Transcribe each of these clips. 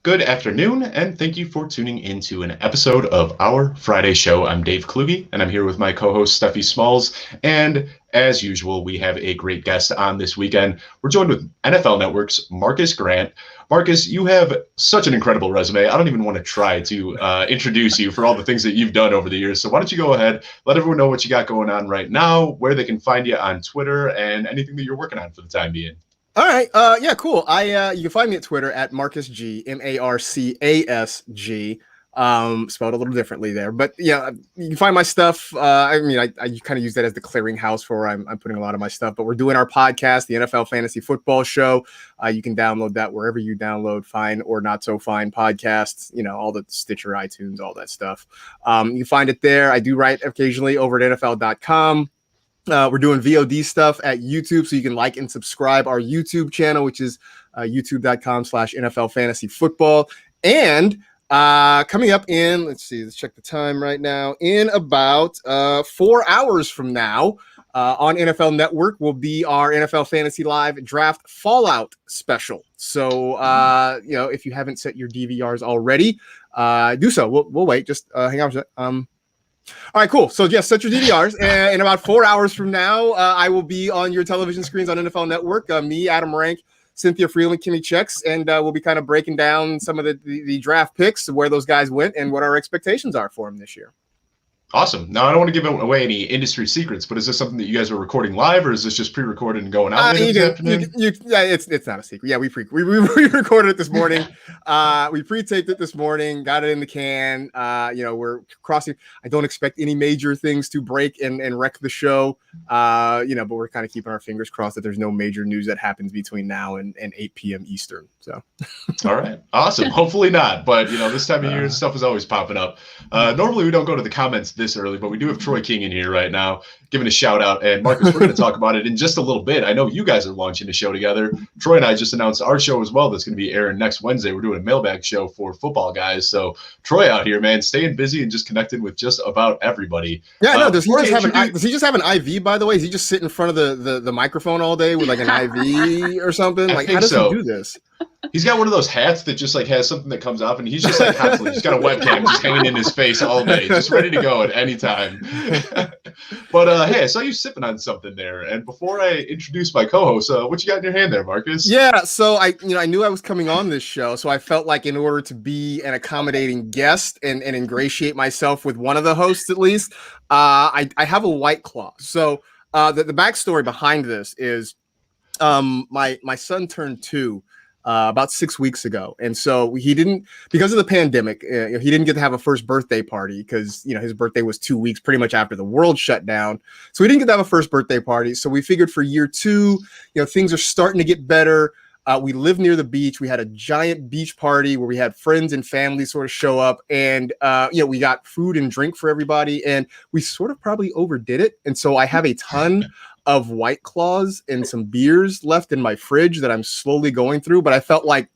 Good afternoon, and thank you for tuning into an episode of our Friday show. I'm Dave Kluge, and I'm here with my co-host, Stephie Smalls. And as usual, we have a great guest on this weekend. We're joined with NFL Network's Marcas Grant. Marcas, you have such an incredible resume. I don't even want to try to introduce you for all the things that you've done over the years. So why don't you go ahead, let everyone know what you got going on right now, where they can find you on Twitter, and anything that you're working on for the time being. All right. Yeah, cool. You can find me at Twitter at Marcas G, Marcasg, spelled a little differently there. But yeah, you can find my stuff. I kind of use that as the clearinghouse for where I'm putting a lot of my stuff. But we're doing our podcast, the NFL Fantasy Football Show. You can download that wherever you download fine or not so fine podcasts, all the Stitcher, iTunes, all that stuff. You can find it there. I do write occasionally over at NFL.com. We're doing VOD stuff at YouTube, so you can like and subscribe our YouTube channel, which is youtube.com/NFL Fantasy Football. And coming up let's check the time right now. In about 4 hours from now on NFL Network will be our NFL Fantasy Live Draft Fallout special. So, if you haven't set your DVRs already, do so. We'll wait. Just hang on for a sec. All right, cool. So, yes, set your DVRs. And in about 4 hours from now, I will be on your television screens on NFL Network. Me, Adam Rank, Cynthia Freeland, Kimmy Checks, and we'll be kind of breaking down some of the draft picks, where those guys went, and what our expectations are for them this year. Awesome. Now, I don't want to give away any industry secrets, but is this something that you guys are recording live, or is this just pre-recorded and going out this afternoon? It's not a secret. Yeah, we recorded it this morning. We pre-taped it this morning, got it in the can. We're crossing. I don't expect any major things to break and wreck the show. But we're kind of keeping our fingers crossed that there's no major news that happens between now and 8 p.m. Eastern. So, all right, awesome. Hopefully not, but this time of year, stuff is always popping up. Normally, we don't go to the comments this early, but we do have Troy King in here right now, giving a shout out. And Marcus, we're going to talk about it in just a little bit. I know you guys are launching a show together. Troy and I just announced our show as well. That's going to be airing next Wednesday. We're doing a mailbag show for football guys. So Troy out here, man, staying busy and just connecting with just about everybody. Yeah, no. Does he just have an IV? By the way, is he just sit in front of the microphone all day with like an IV or something? Like, how does he do this? He's got one of those hats that just like has something that comes off, and he's just like constantly. He's got a webcam just hanging in his face all day, just ready to go at any time. But hey, I saw you sipping on something there. And before I introduce my co-host, what you got in your hand there, Marcus? Yeah, so I knew I was coming on this show, so I felt like in order to be an accommodating guest and ingratiate myself with one of the hosts at least, I have a White Claw. So the backstory behind this is my son turned 2. About 6 weeks ago. And so he didn't, because of the pandemic, he didn't get to have a first birthday party because, his birthday was 2 weeks pretty much after the world shut down. So he didn't get to have a first birthday party. So we figured for year 2, things are starting to get better. We live near the beach. We had a giant beach party where we had friends and family sort of show up, and we got food and drink for everybody, and we sort of probably overdid it. And so I have a ton of White Claws and some beers left in my fridge that I'm slowly going through. But I felt like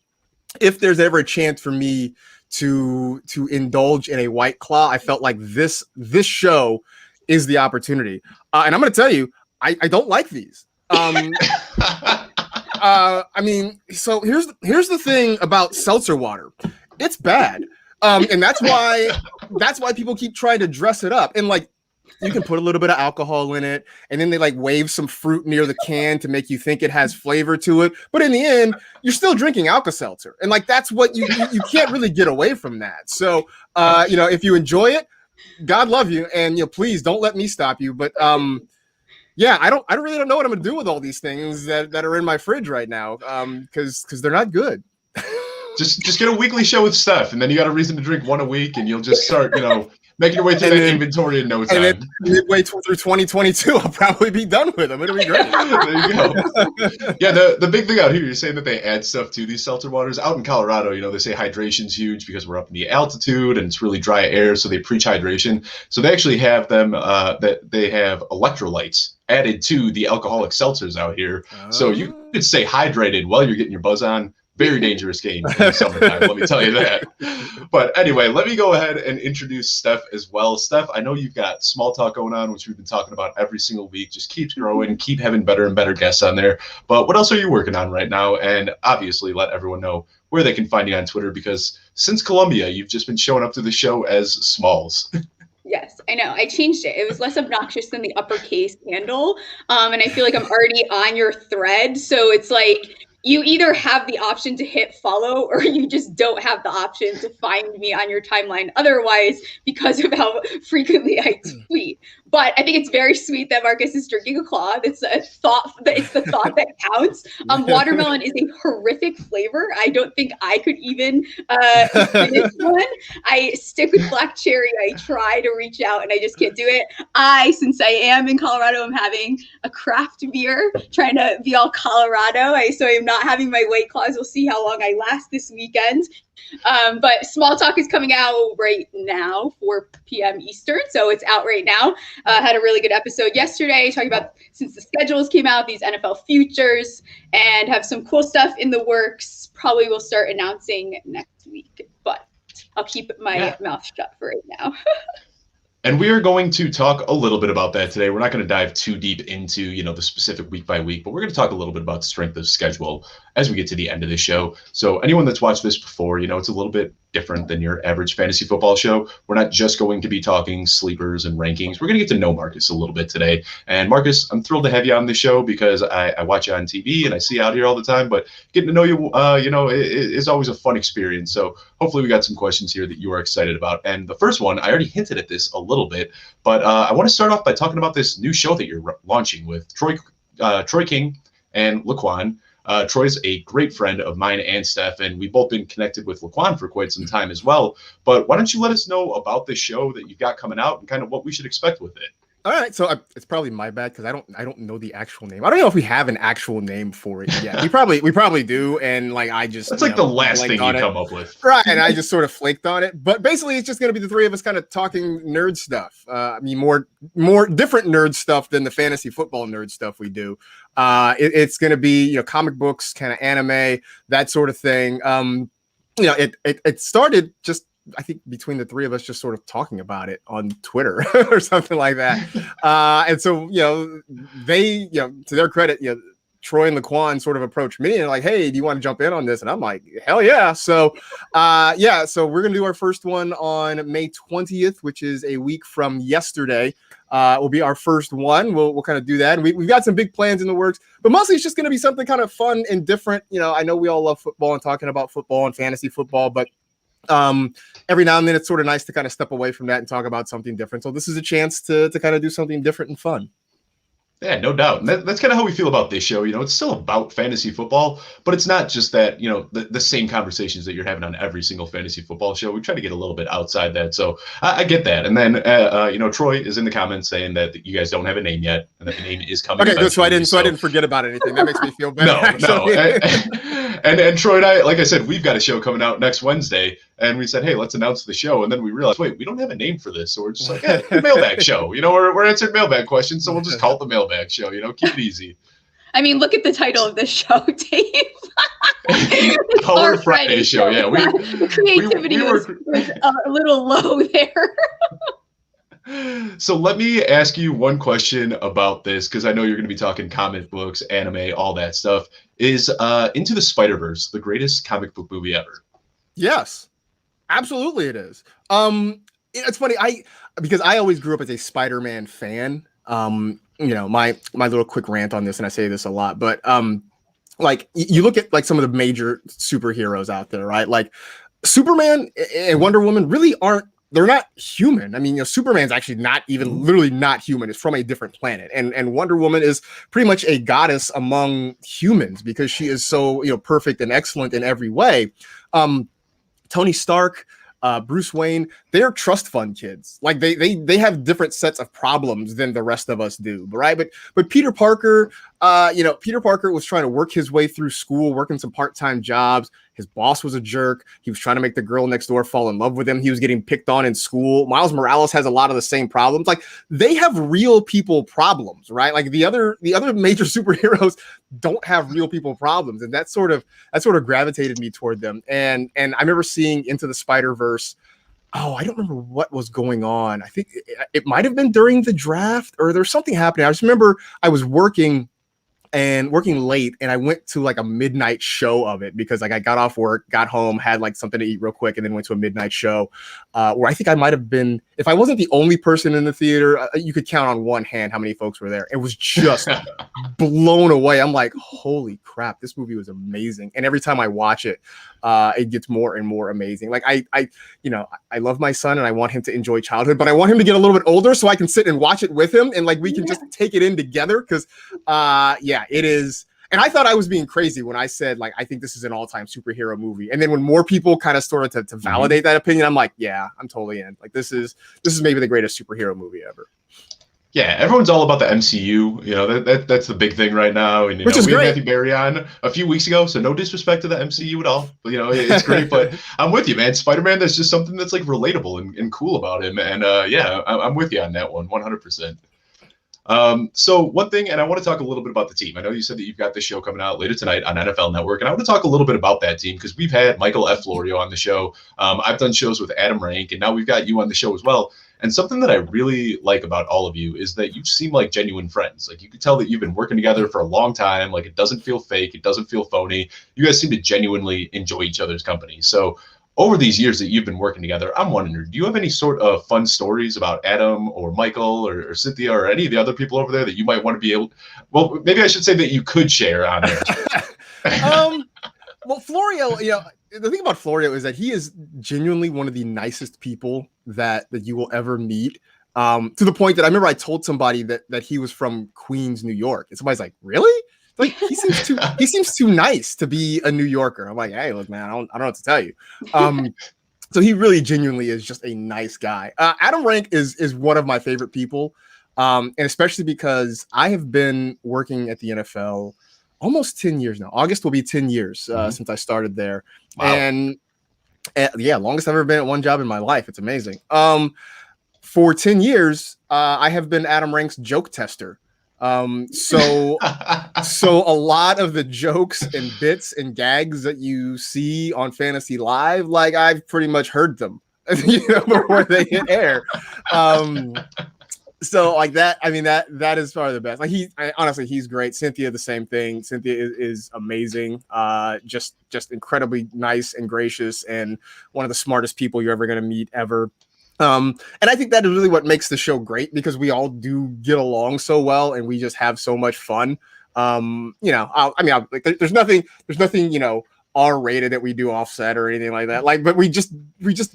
if there's ever a chance for me to indulge in a White Claw, I felt like this show is the opportunity. And I'm going to tell you, I don't like these. So here's the thing about seltzer water. It's bad. And that's why people keep trying to dress it up. And like, you can put a little bit of alcohol in it, and then they like wave some fruit near the can to make you think it has flavor to it. But in the end, you're still drinking Alka-Seltzer. And like, that's what you can't really get away from that. So, if you enjoy it, God love you. And, please don't let me stop you. But, I really don't know what I'm going to do with all these things that are in my fridge right now. Cause they're not good. Just get a weekly show with Steph, and then you got a reason to drink one a week, and you'll just start, making your way through that inventory in no time. And then midway through 2022, I'll probably be done with them. It'll be great. There you go. Yeah, the big thing out here, you're saying that they add stuff to these seltzer waters. Out in Colorado, they say hydration's huge because we're up in the altitude and it's really dry air, so they preach hydration. So they actually have them that they have electrolytes added to the alcoholic seltzers out here. So you could stay hydrated while you're getting your buzz on. Very dangerous game in the summertime, let me tell you that. But anyway, let me go ahead and introduce Steph as well. Steph, I know you've got small talk going on, which we've been talking about every single week. Just keeps growing, keep having better and better guests on there. But what else are you working on right now? And obviously let everyone know where they can find you on Twitter, because since Columbia, you've just been showing up to the show as Smalls. Yes, I know. I changed it. It was less obnoxious than the uppercase handle. And I feel like I'm already on your thread. So it's like you either have the option to hit follow or you just don't have the option to find me on your timeline otherwise, because of how frequently I tweet. But I think it's very sweet that Marcus is drinking a claw. It's a thought. It's the thought that counts. Watermelon is a horrific flavor. I don't think I could even finish one. I stick with black cherry. I try to reach out and I just can't do it. Since I am in Colorado, I'm having a craft beer, trying to be all Colorado. So I'm not having my White Claws. We'll see how long I last this weekend. But Small Talk is coming out right now, 4 p.m. Eastern. So it's out right now. Had a really good episode yesterday talking about, since the schedules came out, these NFL futures, and have some cool stuff in the works. Probably will start announcing next week, but I'll keep my mouth shut for right now. And we are going to talk a little bit about that today. We're not going to dive too deep into, the specific week by week, but we're going to talk a little bit about strength of schedule as we get to the end of the show. So anyone that's watched this before, it's a little bit different than your average fantasy football show. We're not just going to be talking sleepers and rankings. We're going to get to know Marcus a little bit today. And Marcus, I'm thrilled to have you on the show because I watch you on TV and I see you out here all the time, but getting to know you, is always a fun experience. So hopefully we got some questions here that you are excited about. And the first one, I already hinted at this a little bit, but I want to start off by talking about this new show that you're launching with Troy King and Laquan. Troy's a great friend of mine and Steph, and we've both been connected with Laquan for quite some time as well. But why don't you let us know about this show that you've got coming out and kind of what we should expect with it? All right, so it's probably my bad because I don't know the actual name. I don't know if we have an actual name for it yet. We probably do, and I just that's the last thing you come up with, right? And I just sort of flaked on it. But basically, it's just going to be the three of us kind of talking nerd stuff. More different nerd stuff than the fantasy football nerd stuff we do. It's going to be comic books, kind of anime, that sort of thing. It started just, I think, between the three of us just sort of talking about it on Twitter or something like that. And so, they, to their credit, Troy and Laquan sort of approached me and like, hey, do you want to jump in on this? And I'm like, hell yeah. So, so we're going to do our first one on May 20th, which is a week from yesterday. Will be our first one. We'll kind of do that. And we've got some big plans in the works, but mostly it's just going to be something kind of fun and different. I know we all love football and talking about football and fantasy football, but every now and then it's sort of nice to kind of step away from that and talk about something different. So this is a chance to kind of do something different and fun. Yeah, no doubt. And that's kind of how we feel about this show. It's still about fantasy football, but it's not just that, the same conversations that you're having on every single fantasy football show. We try to get a little bit outside that. So I get that. And then, Troy is in the comments saying that you guys don't have a name yet and that the name is coming. Okay, good. So I didn't forget about anything. That makes me feel better. No. And Troy and I, like I said, we've got a show coming out next Wednesday. And we said, hey, let's announce the show. And then we realized, wait, we don't have a name for this. So we're just like, mailbag show. We're answering mailbag questions. So we'll just call it the mailbag show. Keep it easy. I mean, look at the title of this show, Dave. Our Friday show. Yeah. Creativity was a little low there. So let me ask you one question about this, because I know you're going to be talking comic books, anime, all that stuff. Is Into the Spider-Verse the greatest comic book movie ever? Yes. Absolutely, it is. It's funny. Because I always grew up as a Spider-Man fan. My little quick rant on this, and I say this a lot, but you look at some of the major superheroes out there, right? Like Superman and Wonder Woman really they're not human. I mean, Superman's actually literally not human. It's from a different planet, and Wonder Woman is pretty much a goddess among humans because she is so perfect and excellent in every way. Tony Stark, Bruce Wayne, they're trust fund kids. They have different sets of problems than the rest of us do, right? But Peter Parker, Peter Parker was trying to work his way through school, working some part-time jobs. His boss was a jerk. He was trying to make the girl next door fall in love with him. He was getting picked on in school. Miles Morales has a lot of the same problems. Like, they have real people problems, right? Like the other major superheroes don't have real people problems, and that sort of gravitated me toward them. And I remember seeing Into the Spider-Verse. Oh, I don't remember what was going on. I think it might have been during the draft, or there's something happening. I just remember I was working late, and I went to like a midnight show of it because like I got off work, got home, had like something to eat real quick, and then went to a midnight show where I think I might have been, if I wasn't the only person in the theater, you could count on one hand how many folks were there. It was just blown away. I'm like, holy crap, this movie was amazing. And every time I watch it, it gets more and more amazing. Like I love my son and I want him to enjoy childhood, but I want him to get a little bit older so I can sit and watch it with him and like we can just take it in together because it is. And I thought I was being crazy when I said, like, I think this is an all-time superhero movie. And then when more people kind of started to validate that opinion, I'm like, yeah, I'm totally in. Like, this is maybe the greatest superhero movie ever. Yeah, everyone's all about the MCU. You know, that's the big thing right now. And Which is we had great. Matthew Berry on a few weeks ago, so no disrespect to the MCU at all. But, it's great. But I'm with you, man. Spider-Man, there's just something that's like relatable and cool about him. And I'm with you on that one, 100%. So one thing, and I want to talk a little bit about the team. I know you said that you've got this show coming out later tonight on NFL Network, and I want to talk a little bit about that team because we've had Michael F. Florio on the show. I've done shows with Adam Rank, and now we've got you on the show as well. And something that I really like about all of you is that you seem like genuine friends. Like, you can tell that you've been working together for a long time. Like, it doesn't feel fake. It doesn't feel phony. You guys seem to genuinely enjoy each other's company. So over these years that you've been working together, I'm wondering, do you have any sort of fun stories about Adam or Michael or Cynthia or any of the other people over there that you might want to be able, well, maybe I should say that you could share on there? Well, Florio, the thing about Florio is that he is genuinely one of the nicest people that you will ever meet. To the point that I remember I told somebody that he was from Queens, New York. And somebody's like, really? Like, he seems too nice to be a New Yorker. I'm like, hey, look, man, I don't know what to tell you. So he really genuinely is just a nice guy. Adam Rank is one of my favorite people. And especially because I have been working at the NFL almost 10 years now. August will be 10 years since I started there. Wow. And longest I've ever been at one job in my life. It's amazing. For 10 years, I have been Adam Rank's joke tester. So a lot of the jokes and bits and gags that you see on Fantasy Live, like, I've pretty much heard them, before they hit air. So like that, I mean, that is probably the best. Like, honestly, he's great. Cynthia, the same thing. Cynthia is amazing. Just incredibly nice and gracious and one of the smartest people you're ever going to meet ever. And I think that is really what makes the show great because we all do get along so well and we just have so much fun. There's nothing, R-rated that we do offset or anything like that. Like, but we just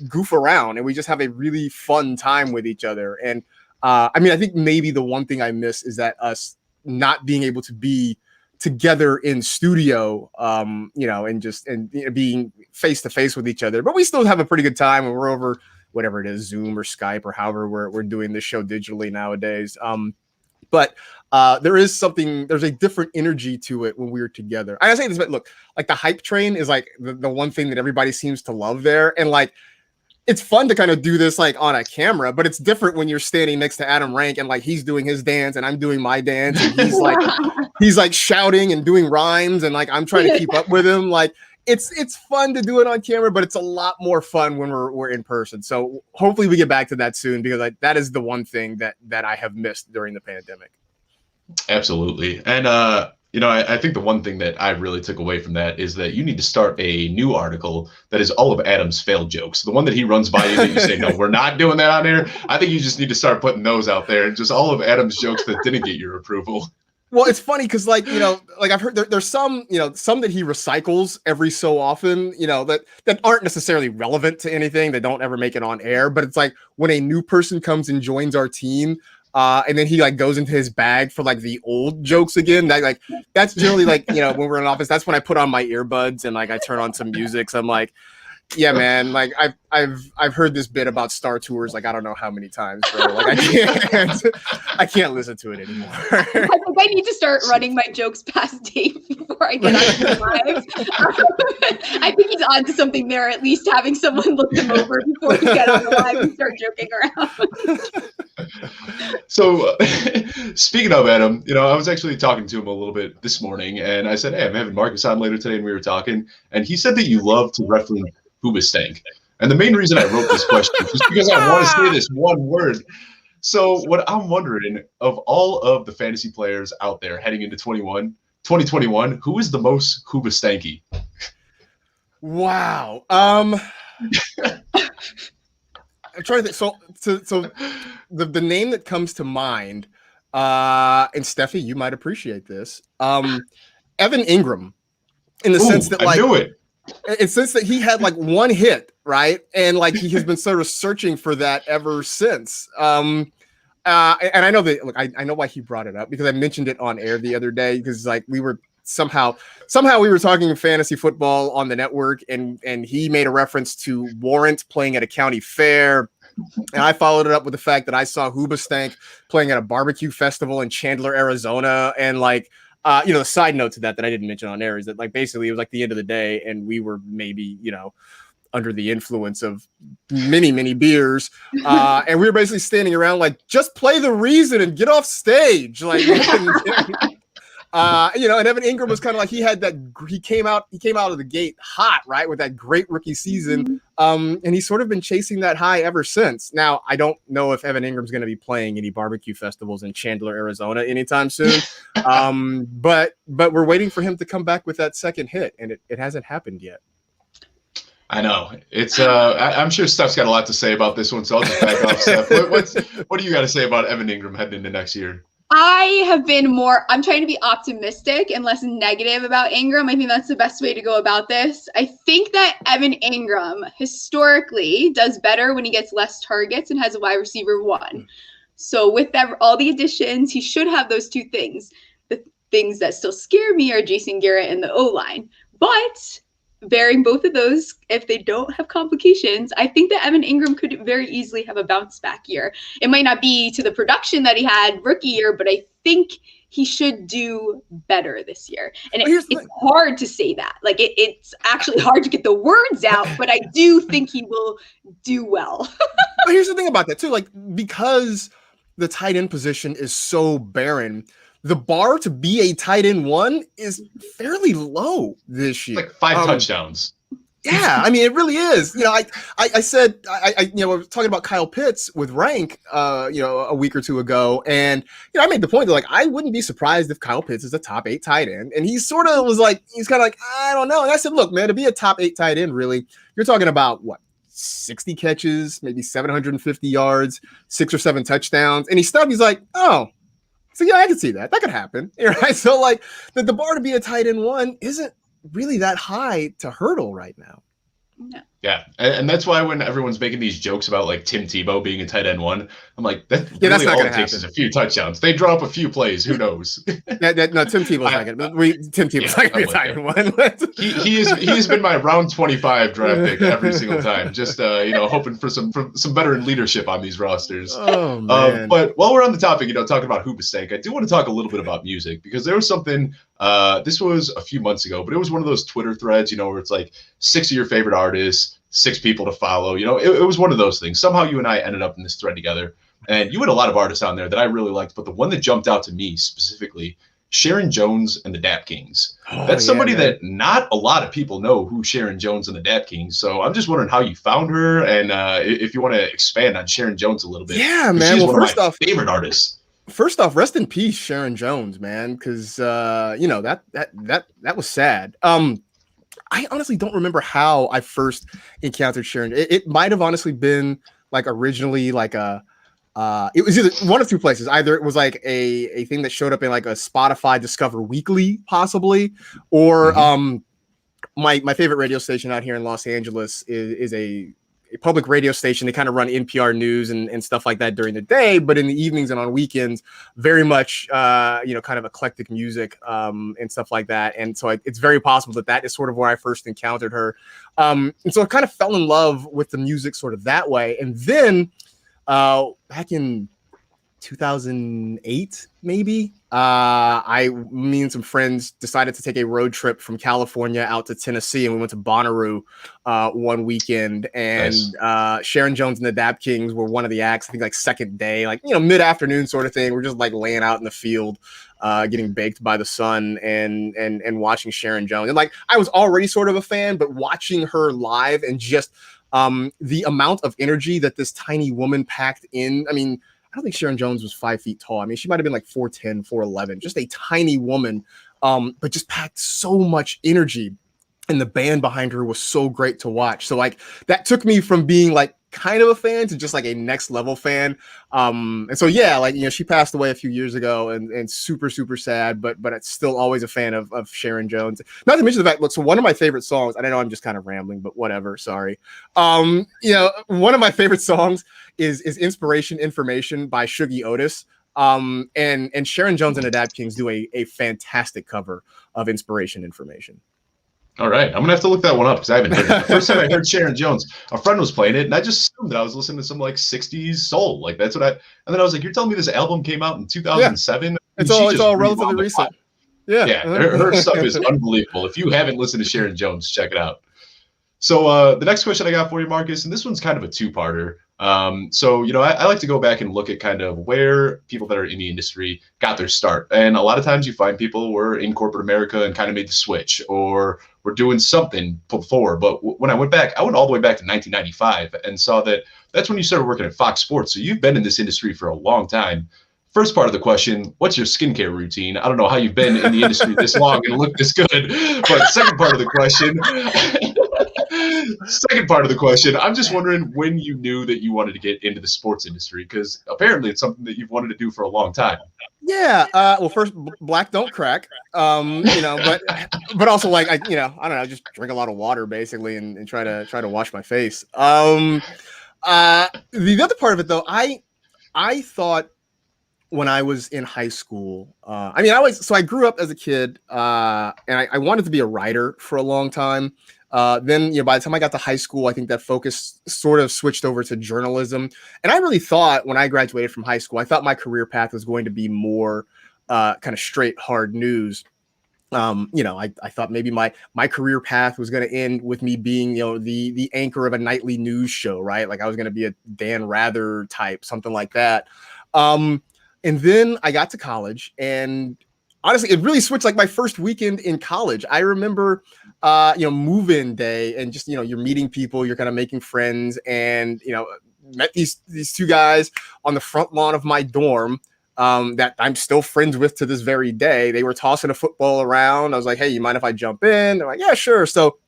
goof around and we just have a really fun time with each other. And I think maybe the one thing I miss is that us not being able to be together in studio, and being face to face with each other. But we still have a pretty good time when we're over whatever it is, Zoom or Skype or however we're doing this show digitally nowadays. But there's a different energy to it when we're together. I say this, but look, like the hype train is like the one thing that everybody seems to love there. And like, it's fun to kind of do this like on a camera, but it's different when you're standing next to Adam Rank and like he's doing his dance and I'm doing my dance and he's like shouting and doing rhymes and like I'm trying to keep up with him. Like, it's fun to do it on camera, but it's a lot more fun when we're in person. So hopefully we get back to that soon because that is the one thing that I have missed during the pandemic. Absolutely. And I think the one thing that I really took away from that is that you need to start a new article that is all of Adam's failed jokes. The one that he runs by you that you say, no, we're not doing that on air. I think you just need to start putting those out there and just all of Adam's jokes that didn't get your approval. Well, it's funny because I've heard there's some that he recycles every so often, that aren't necessarily relevant to anything. They don't ever make it on air. But it's like when a new person comes and joins our team, and then he like goes into his bag for like the old jokes again. That's generally like, when we're in office, that's when I put on my earbuds and like I turn on some music. So I'm like, Yeah, man. Like I've heard this bit about Star Tours like I don't know how many times, bro. Like I can't listen to it anymore. I think I need to start running my jokes past Dave before I get on the live. I think he's on to something there, at least having someone look them over before we get on the live and start joking around. So, speaking of Adam, I was actually talking to him a little bit this morning, and I said, "Hey, I'm having Marcus on later today," and we were talking, and he said that you love to reference Hoobastank. And the main reason I wrote this question is because I want to say this one word. So what I'm wondering, of all of the fantasy players out there heading into 2021, who is the most Hoobastanky? Wow. I'm trying to think. So the name that comes to mind, and Stephie, you might appreciate this. Evan Ingram, in the sense that I knew it. In sense that he had like one hit, right? And like he has been sort of searching for that ever since. And I know that, look, I know why he brought it up, because I mentioned it on air the other day, because like we were somehow we were talking fantasy football on the network, and he made a reference to Warrant playing at a county fair. And I followed it up with the fact that I saw Hoobastank playing at a barbecue festival in Chandler, Arizona. And like, the side note to that I didn't mention on air is that like basically it was like the end of the day, and we were maybe, under the influence of many beers. And we were basically standing around like, just play the reason and get off stage. Like, and Evan Ingram was kind of like, he came out of the gate hot, right? With that great rookie season. And he's sort of been chasing that high ever since. Now, I don't know if Evan Ingram's going to be playing any barbecue festivals in Chandler, Arizona anytime soon. But we're waiting for him to come back with that second hit, and it hasn't happened yet. I know. It's I'm sure Steph's got a lot to say about this one, so I'll just back off, Steph. What do you got to say about Evan Ingram heading into next year? I'm trying to be optimistic and less negative about Ingram. I think that's the best way to go about this. I think that Evan Ingram historically does better when he gets less targets and has a wide receiver one. So with all the additions, he should have those two things. The things that still scare me are Jason Garrett and the O-line. But bearing both of those, if they don't have complications, I think that Evan Ingram could very easily have a bounce back year. It might not be to the production that he had rookie year, but I think he should do better this year. And it's hard to say that. Like it's actually hard to get the words out, but I do think he will do well. But here's the thing about that too, like because the tight end position is so barren, the bar to be a tight end one is fairly low this year. Like 5 touchdowns. Yeah, I mean, it really is. I said, I was talking about Kyle Pitts with Rank, a week or two ago. And, I made the point that, like, I wouldn't be surprised if Kyle Pitts is a top 8 tight end. And he sort of was like, he's kind of like, I don't know. And I said, look, man, to be a top 8 tight end, really, you're talking about what? 60 catches, maybe 750 yards, 6 or 7 touchdowns. And he stopped. He's like, oh. So, yeah, I can see that. That could happen. Right? So, like, the bar to be a tight end one isn't really that high to hurdle right now. No. Yeah, and that's why when everyone's making these jokes about like Tim Tebow being a tight end one, I'm like, that's really not all gonna it takes happen. is a few touchdowns. They drop a few plays, who knows? No, Tim Tebow's not gonna. Tim Tebow's not gonna be a tight end one. He has been my round 25 draft pick every single time. Just hoping for some veteran leadership on these rosters. Oh man! But while we're on the topic, talking about Hoobastank, I do want to talk a little bit about music, because there was something. This was a few months ago, but it was one of those Twitter threads, where it's like 6 of your favorite artists, 6 people to follow. It was one of those things. Somehow you and I ended up in this thread together, and you had a lot of artists on there that I really liked, but the one that jumped out to me specifically, Sharon Jones and the Dap Kings. That's somebody that not a lot of people know who Sharon Jones and the Dap Kings. So I'm just wondering how you found her, and if you want to expand on Sharon Jones a little bit. Yeah, man. She's Well, one first of my off, favorite artists. First off, rest in peace, Sharon Jones, man, because that was sad. I honestly don't remember how I first encountered Sharon. It might have honestly been like originally like it was either one of two places. Either it was like a thing that showed up in like a Spotify Discover Weekly, possibly, or my favorite radio station out here in Los Angeles is public radio station. They kind of run NPR news and stuff like that during the day, but in the evenings and on weekends, very much, kind of eclectic music and stuff like that. And so it's very possible that is sort of where I first encountered her. And so I kind of fell in love with the music sort of that way. And then back in 2008, maybe, me and some friends decided to take a road trip from California out to Tennessee, and we went to Bonnaroo one weekend. And nice. Sharon Jones and the Dap Kings were one of the acts. I think like second day, like mid-afternoon sort of thing. We're just like laying out in the field, getting baked by the sun, and watching Sharon Jones. And like I was already sort of a fan, but watching her live and just the amount of energy that this tiny woman packed in. I mean, I don't think Sharon Jones was 5 feet tall. I mean, she might have been like 4'10", 4'11", just a tiny woman, but just packed so much energy. And the band behind her was so great to watch. So like that took me from being like kind of a fan to just like a next level fan. And so, yeah, like, she passed away a few years ago and super, super sad, but it's still always a fan of Sharon Jones. Not to mention the fact, look, so one of my favorite songs, and I know I'm just kind of rambling, but whatever, sorry. One of my favorite songs is Inspiration Information by Shuggie Otis. And Sharon Jones and the Dap Kings do a fantastic cover of Inspiration Information. All right, I'm gonna have to look that one up because I haven't heard it. The first time I heard Sharon Jones, a friend was playing it, and I just assumed that I was listening to some like '60s soul, like that's what I. And then I was like, "You're telling me this album came out in 2007?" Yeah. It's all relatively recent. Yeah, her stuff is unbelievable. If you haven't listened to Sharon Jones, check it out. So the next question I got for you, Marcus, and this one's kind of a two-parter. I like to go back and look at kind of where people that are in the industry got their start. And a lot of times you find people were in corporate America and kind of made the switch, or were doing something before. But when I went all the way back to 1995 and saw that that's when you started working at Fox Sports. So you've been in this industry for a long time. First part of the question, what's your skincare routine? I don't know how you've been in the industry this long and look this good, but second part of the question, I'm just wondering when you knew that you wanted to get into the sports industry, because apparently it's something that you've wanted to do for a long time. Yeah. Well, first, black don't crack. But also like I don't know, just drink a lot of water basically and try to wash my face. The other part of it though, I thought when I was in high school, I grew up as a kid, and I wanted to be a writer for a long time. Then, by the time I got to high school, I think that focus sort of switched over to journalism. And I really thought when I graduated from high school, I thought my career path was going to be more kind of straight, hard news. I thought maybe my career path was going to end with me being, the anchor of a nightly news show, right? Like I was going to be a Dan Rather type, something like that. And then I got to college, and honestly, it really switched like my first weekend in college. I remember, move-in day, and just, you're meeting people, you're kind of making friends, and, met these two guys on the front lawn of my dorm that I'm still friends with to this very day. They were tossing a football around. I was like, "Hey, you mind if I jump in?" They're like, "Yeah, sure." So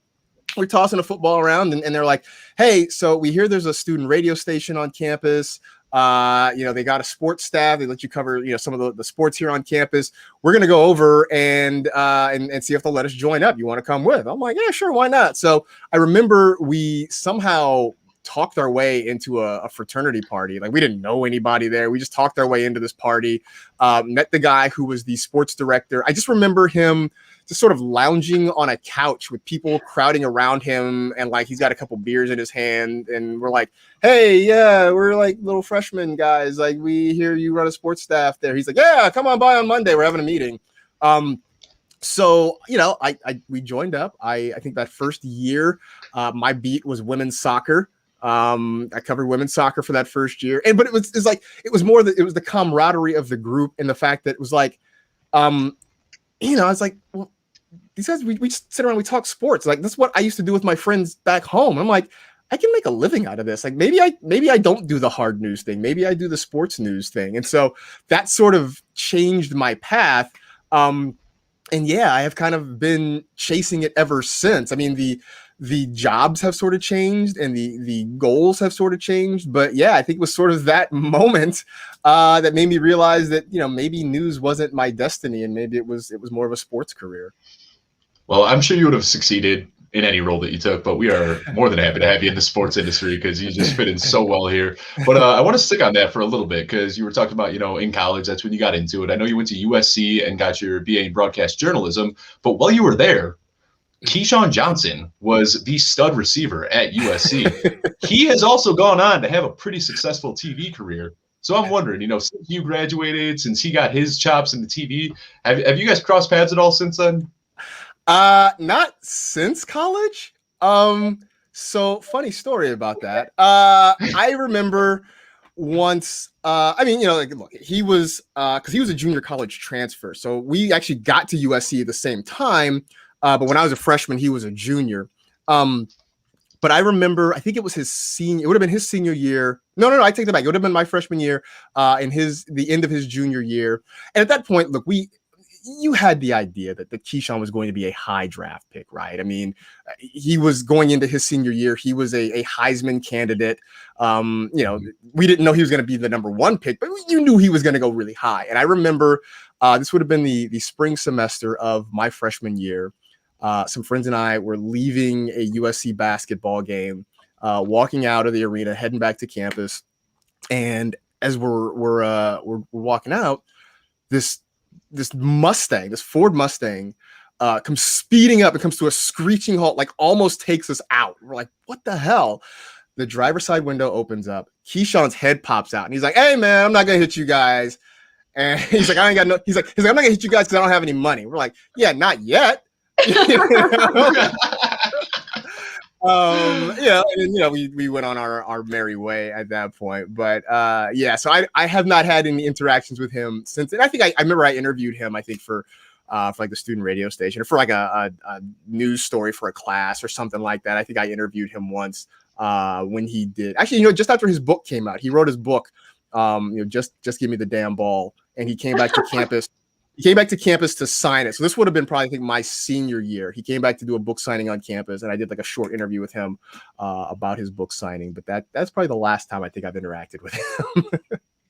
we're tossing a football around, and they're like, "Hey, so we hear there's a student radio station on campus. They got a sports staff. They let you cover, some of the sports here on campus. We're going to go over and see if they'll let us join up. You want to come with?" I'm like, "Yeah, sure. Why not?" So I remember we somehow talked our way into a fraternity party. Like we didn't know anybody there. We just talked our way into this party, met the guy who was the sports director. I just remember him just sort of lounging on a couch with people crowding around him, and like he's got a couple beers in his hand, and we're like, "Hey, yeah, we're like little freshmen guys. Like we hear you run a sports staff there." He's like, "Yeah, come on by on Monday. We're having a meeting." So we joined up. I think that first year, my beat was women's soccer. I covered women's soccer for that first year, but it was the camaraderie of the group, and the fact that it was like, I was like, well, these guys, we just sit around, we talk sports. Like that's what I used to do with my friends back home. I'm like, I can make a living out of this. Like maybe I don't do the hard news thing. Maybe I do the sports news thing. And so that sort of changed my path. And yeah, I have kind of been chasing it ever since. I mean, the jobs have sort of changed, and the goals have sort of changed. But yeah, I think it was sort of that moment that made me realize that, maybe news wasn't my destiny, and maybe it was more of a sports career. Well, I'm sure you would have succeeded in any role that you took, but we are more than happy to have you in the sports industry because you just fit in so well here. But I want to stick on that for a little bit because you were talking about, in college, that's when you got into it. I know you went to USC and got your BA in broadcast journalism, but while you were there, Keyshawn Johnson was the stud receiver at USC. He has also gone on to have a pretty successful TV career. So I'm wondering, since you graduated, since he got his chops in the TV, have you guys crossed paths at all since then? Not since college. So funny story about that. I remember once, look, he was, cause he was a junior college transfer. So we actually got to USC at the same time. But when I was a freshman, he was a junior. But I remember, I think it was it would have been his senior year. No, I take that back. It would have been my freshman year, in the end of his junior year. And at that point, look, you had the idea that Keyshawn was going to be a high draft pick, right? I mean, he was going into his senior year. He was a Heisman candidate. We didn't know he was going to be the number one pick, but you knew he was going to go really high. And I remember this would have been the spring semester of my freshman year. Some friends and I were leaving a USC basketball game, walking out of the arena, heading back to campus. And as we're walking out, this Ford Mustang, comes speeding up. It comes to a screeching halt, like almost takes us out. We're like, what the hell? The driver's side window opens up. Keyshawn's head pops out, and he's like, "Hey man, I'm not gonna hit you guys." And he's like, "I ain't got no." He's like, "I'm not gonna hit you guys because I don't have any money." We're like, "Yeah, not yet." We went on our merry way at that point. But so I have not had any interactions with him since. And I think I remember I interviewed him, I think for like the student radio station or for like a news story for a class or something like that. I think I interviewed him once when he did. Actually, just after his book came out, he wrote his book, just give me the damn ball. And he came back to campus. He came back to campus to sign it. So this would have been probably, I think, my senior year. He came back to do a book signing on campus, and I did like a short interview with him about his book signing. But that's probably the last time I think I've interacted with him.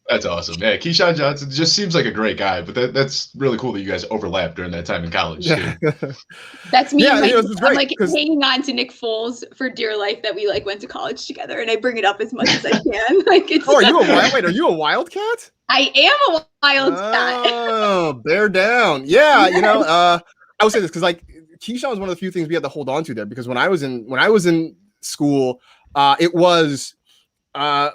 That's awesome. Yeah, Keyshawn Johnson just seems like a great guy, but that's really cool that you guys overlapped during that time in college. Yeah. That's me. Yeah, I'm like hanging on to Nick Foles for dear life that we went to college together, and I bring it up as much as I can. Are you a Wildcat? I am a Wildcat. Oh, bear down. Yeah, I would say this because Keyshawn was one of the few things we had to hold on to there, because when I was in school, it was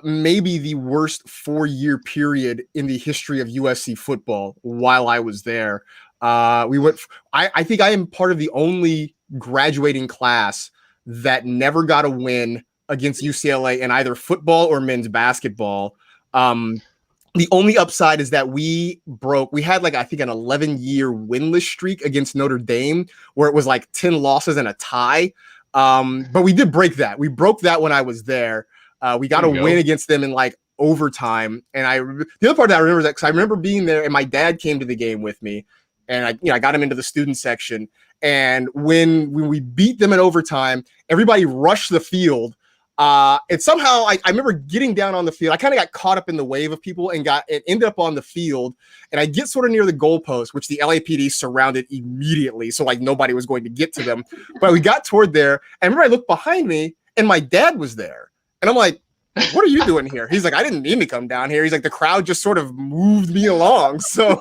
maybe the worst 4-year period in the history of USC football while I was there. I think I am part of the only graduating class that never got a win against UCLA in either football or men's basketball. The only upside is that we had I think an 11-year winless streak against Notre Dame where it was 10 losses and a tie. But we did break that. We broke that when I was there. We got a win against them in overtime. And the other part that I remember is that because I remember being there and my dad came to the game with me, and I got him into the student section. And when we beat them in overtime, everybody rushed the field. And somehow I remember getting down on the field. I kind of got caught up in the wave of people and ended up on the field. And I get sort of near the goalpost, which the LAPD surrounded immediately. So nobody was going to get to them. But we got toward there. And I remember I looked behind me and my dad was there. And I'm like, what are you doing here? He's like, I didn't mean to come down here. He's like, the crowd just sort of moved me along. So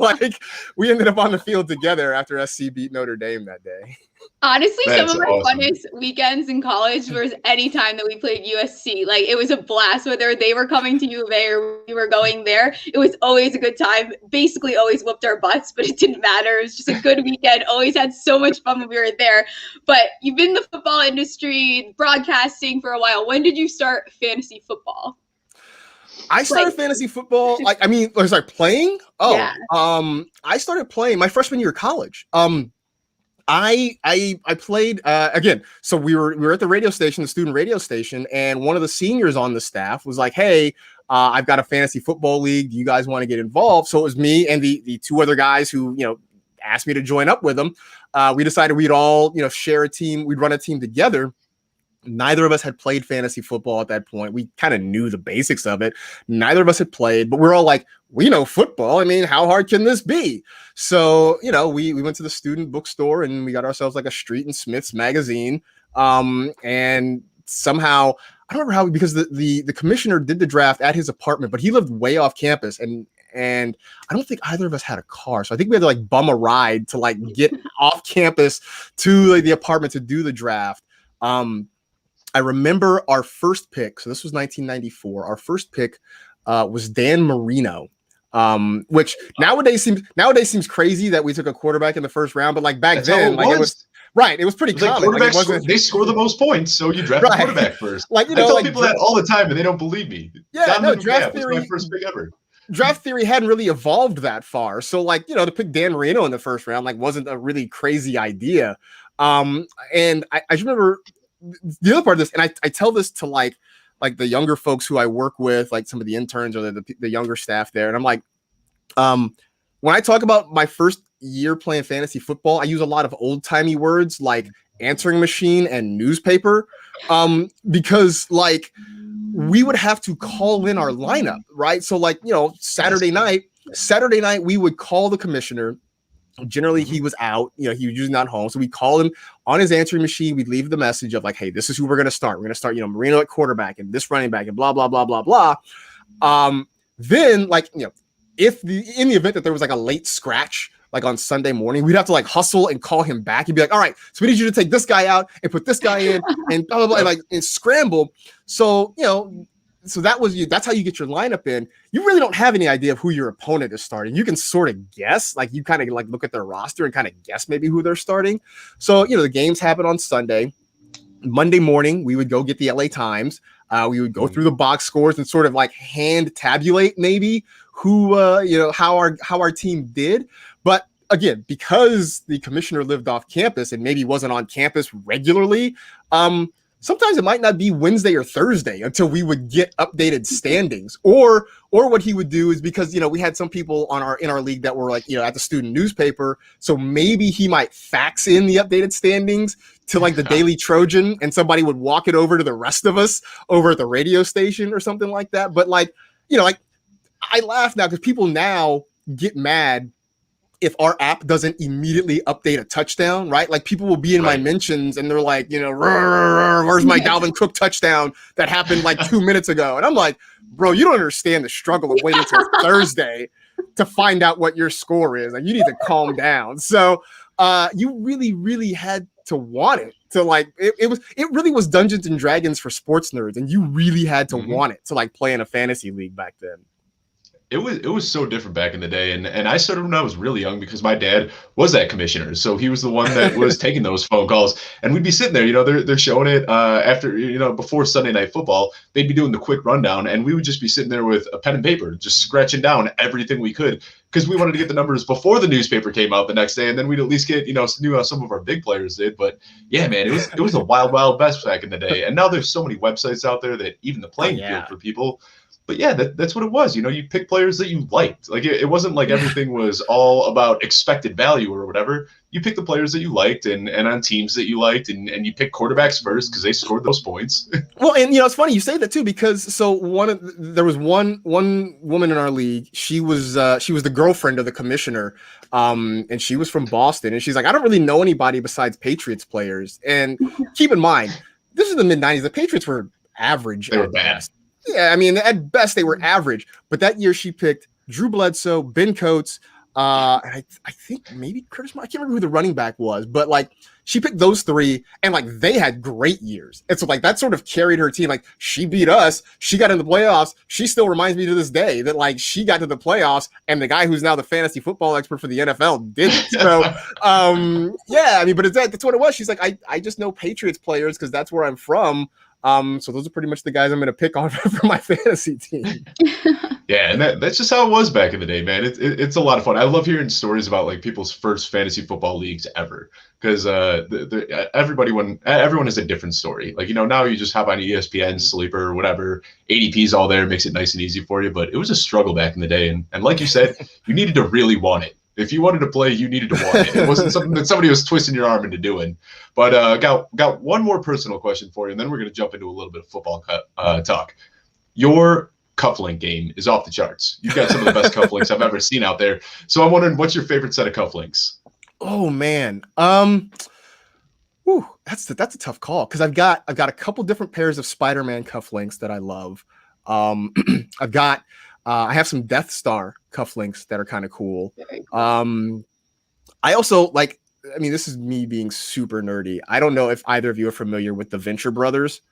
we ended up on the field together after SC beat Notre Dame that day. Honestly, some of my funnest weekends in college was any time that we played USC. It was a blast, whether they were coming to U of A or we were going there. It was always a good time. Basically always whooped our butts, but it didn't matter. It was just a good weekend. Always had so much fun when we were there. But you've been in the football industry, broadcasting for a while. When did you start fantasy football? I started fantasy football. Was I playing? Oh, yeah. I started playing my freshman year of college. I played again. So we were at the radio station, the student radio station, and one of the seniors on the staff was like, "Hey, I've got a fantasy football league. Do you guys want to get involved?" So it was me and the two other guys who asked me to join up with them. We decided we'd all share a team. We'd run a team together. Neither of us had played fantasy football at that point. We kind of knew the basics of it. Neither of us had played, but we're all like, we know football. I mean, how hard can this be? So, we went to the student bookstore and we got ourselves a Street and Smith's magazine. And somehow I don't remember how, because the commissioner did the draft at his apartment, but he lived way off campus, and I don't think either of us had a car, so I think we had to like bum a ride to like get off campus to like the apartment to do the draft. I remember our first pick. So this was 1994. Our first pick was Dan Marino, which nowadays seems crazy that we took a quarterback in the first round, but like back then, like it was right. It was pretty common. Like they score the most points, so you draft the quarterback first. Like I tell people that all the time, and they don't believe me. Yeah, draft theory was my first pick ever. Draft theory hadn't really evolved that far, so like to pick Dan Marino in the first round like wasn't a really crazy idea. And I just remember the other part of this, and I tell this to like the younger folks who I work with, like some of the interns or the younger staff there, and I'm like, when I talk about my first year playing fantasy football, I use a lot of old timey words like answering machine and newspaper, because like we would have to call in our lineup, right? So like Saturday night we would call the commissioner. Generally he was out, he was usually not home, so we called him on his answering machine. We'd leave the message of like, hey, this is who we're going to start Marino at quarterback and this running back and blah blah blah blah blah. Then like if in the event that there was like a late scratch like on Sunday morning, we'd have to like hustle and call him back and be like, all right, so we need you to take this guy out and put this guy in and blah blah blah, and scramble. So so that's how you get your lineup in. You really don't have any idea of who your opponent is starting. You can sort of guess, like you kind of like look at their roster and kind of guess maybe who they're starting. So, the games happen on Sunday. Monday morning, we would go get the LA Times. We would go through the box scores and sort of like hand tabulate maybe who, how our team did. But again, because the commissioner lived off campus and maybe wasn't on campus regularly, sometimes it might not be Wednesday or Thursday until we would get updated standings, or what he would do is, because, we had some people in our league that were like, at the student newspaper. So maybe he might fax in the updated standings to like the Daily Trojan, and somebody would walk it over to the rest of us over at the radio station or something like that. But like, like I laugh now because people now get mad if our app doesn't immediately update a touchdown, right? Like people will be in my mentions and they're like, where's my Dalvin Cook touchdown that happened like 2 minutes ago? And I'm like, bro, you don't understand the struggle of waiting until Thursday to find out what your score is. Like you need to calm down. So you really, really had to want it to like, it really was Dungeons and Dragons for sports nerds. And you really had to want it to like play in a fantasy league back then. It was so different back in the day, and I started when I was really young because my dad was that commissioner, so he was the one that was taking those phone calls, and we'd be sitting there, they're showing it after before Sunday Night Football, they'd be doing the quick rundown, and we would just be sitting there with a pen and paper, just scratching down everything we could because we wanted to get the numbers before the newspaper came out the next day, and then we'd at least get knew how some of our big players did. But yeah, man, it was a wild west back in the day, and now there's so many websites out there that even the playing field for people. But yeah, that's what it was. You pick players that you liked. Like it wasn't like everything was all about expected value or whatever. You pick the players that you liked and on teams that you liked, and you pick quarterbacks first because they scored those points. Well, and it's funny you say that too, because so there was one woman in our league. She was the girlfriend of the commissioner, and she was from Boston, and she's like, I don't really know anybody besides Patriots players. And keep in mind, this is the mid-90s. The Patriots were average. They were bad. Best. Yeah, I mean, at best they were average. But that year she picked Drew Bledsoe, Ben Coates, and I think maybe Curtis. I can't remember who the running back was, but like she picked those three, and like they had great years. And so like that sort of carried her team. Like she beat us, she got in the playoffs. She still reminds me to this day that like she got to the playoffs, and the guy who's now the fantasy football expert for the NFL didn't. So yeah, I mean, but that's what it was. She's like, I just know Patriots players because that's where I'm from. So those are pretty much the guys I'm going to pick on for my fantasy team. Yeah, and that's just how it was back in the day, man. It's a lot of fun. I love hearing stories about like people's first fantasy football leagues ever, because everyone has a different story. Like now you just hop on ESPN, Sleeper, or whatever. ADP's all there, makes it nice and easy for you. But it was a struggle back in the day, and like you said, you needed to really want it. If you wanted to play, you needed to want it. It wasn't something that somebody was twisting your arm into doing. But got one more personal question for you, and then we're going to jump into a little bit of football talk. Your cufflink game is off the charts. You've got some of the best cufflinks I've ever seen out there. So I'm wondering, what's your favorite set of cufflinks? Oh man, Whew, that's a tough call because I've got a couple different pairs of Spider-Man cufflinks that I love. I've got I have some Death Star cufflinks that are kind of cool. I also like. I mean, this is me being super nerdy. I don't know if either of you are familiar with the Venture Brothers.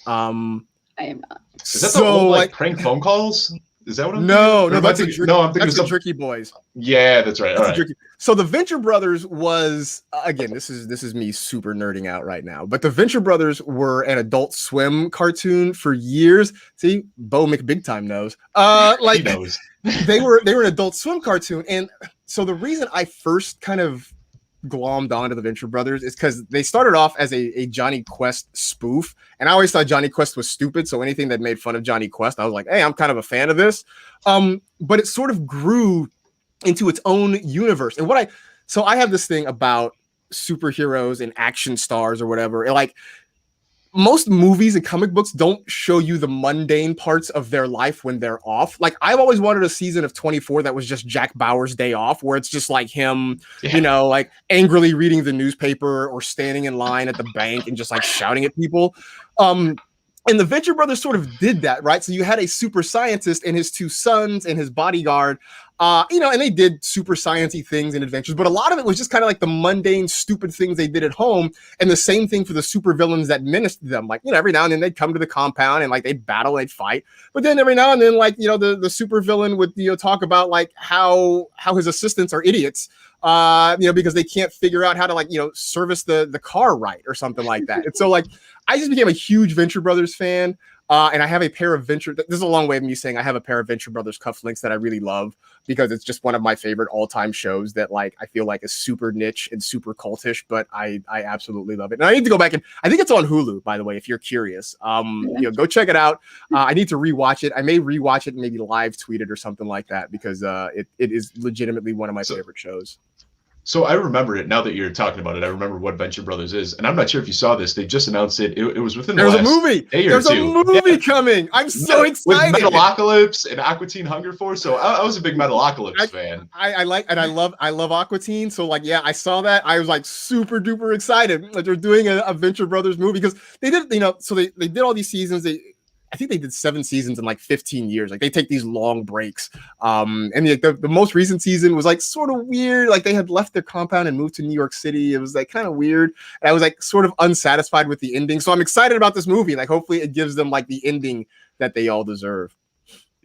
I am not. Is that the old like prank phone calls? Is that what I'm no, thinking? No, that's I'm thinking the Jerky Boys. Yeah, that's right. All right. So the Venture Brothers was again. This is me super nerding out right now. But the Venture Brothers were an Adult Swim cartoon for years. See, Bo McBigtime knows. Like he knows. they were an Adult Swim cartoon, and so the reason I first kind of glommed onto the Venture Brothers is because they started off as a Johnny Quest spoof, and I always thought Johnny Quest was stupid, so anything that made fun of Johnny Quest I was like, hey, I'm kind of a fan of this. But it sort of grew into its own universe. And so I have this thing about superheroes and action stars or whatever, and like most movies and comic books don't show you the mundane parts of their life when they're off. Like I've always wanted a season of 24 that was just Jack Bauer's day off, where it's just like him, you know, like angrily reading the newspaper or standing in line at the bank and just like shouting at people. And the Venture Brothers sort of did that, right? So you had a super scientist and his two sons and his bodyguard, you know, and they did super sciencey things and adventures, but a lot of it was just kind of like the mundane, stupid things they did at home. And the same thing for the super villains that menaced them. Like, you know, every now and then they'd come to the compound and like they'd battle, they'd fight. But then every now and then, like, you know, the super villain would, you know, talk about like how his assistants are idiots, you know, because they can't figure out how to like, you know, service the car right or something like that. And so like, I just became a huge Venture Brothers fan. And I have a pair of this is a long way of me saying I have a pair of Venture Brothers cufflinks that I really love because it's just one of my favorite all-time shows that like I feel like is super niche and super cultish, but I absolutely love it. And I need to go back and I think it's on Hulu, by the way, if you're curious. You know, go check it out. I need to rewatch it. I may rewatch it and maybe live tweet it or something like that because it is legitimately one of my favorite shows. So I remember it now that you're talking about it. I remember what Venture Brothers is, and I'm not sure if you saw this. They just announced it. It was within the last day or two. There's a movie coming. I'm so excited. With Metalocalypse and Aqua Teen Hunger Force. So I was a big Metalocalypse fan. I love Aqua Teen. So like, yeah, I saw that. I was like super duper excited that they're doing a Venture Brothers movie because they did, you know, so they did all these seasons. I think they did 7 seasons in like 15 years. Like they take these long breaks. And the most recent season was like sort of weird. Like they had left their compound and moved to New York City. It was like kind of weird. And I was like sort of unsatisfied with the ending. So I'm excited about this movie. Like hopefully it gives them like the ending that they all deserve.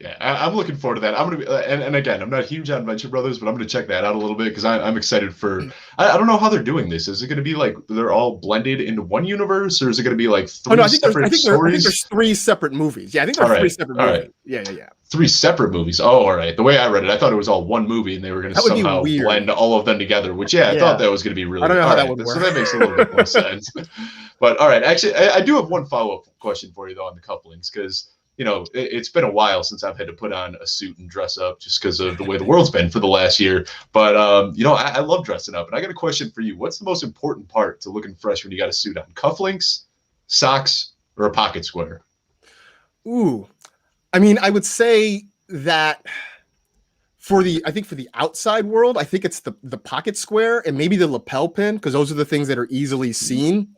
Yeah, I'm looking forward to that. I'm going to be, and again, I'm not huge on Venture Brothers, but I'm going to check that out a little bit because I'm excited for, I don't know how they're doing this. Is it going to be like they're all blended into one universe or is it going to be like three separate stories? I think there's 3 separate movies. Yeah, I think there's 3 separate movies. Yeah. 3 separate movies. Oh, all right. The way I read it, I thought it was all one movie and they were going to somehow blend all of them together, which, I thought that was going to be really, I don't know how that would work. So that makes a little bit more sense. But all right, actually, I do have one follow-up question for you though on the couplings because you know, it's been a while since I've had to put on a suit and dress up just because of the way the world's been for the last year. But, you know, I love dressing up. And I got a question for you. What's the most important part to looking fresh when you got a suit on? Cufflinks, socks, or a pocket square? Ooh, I mean, I would say that for the outside world, I think it's the pocket square and maybe the lapel pin because those are the things that are easily seen.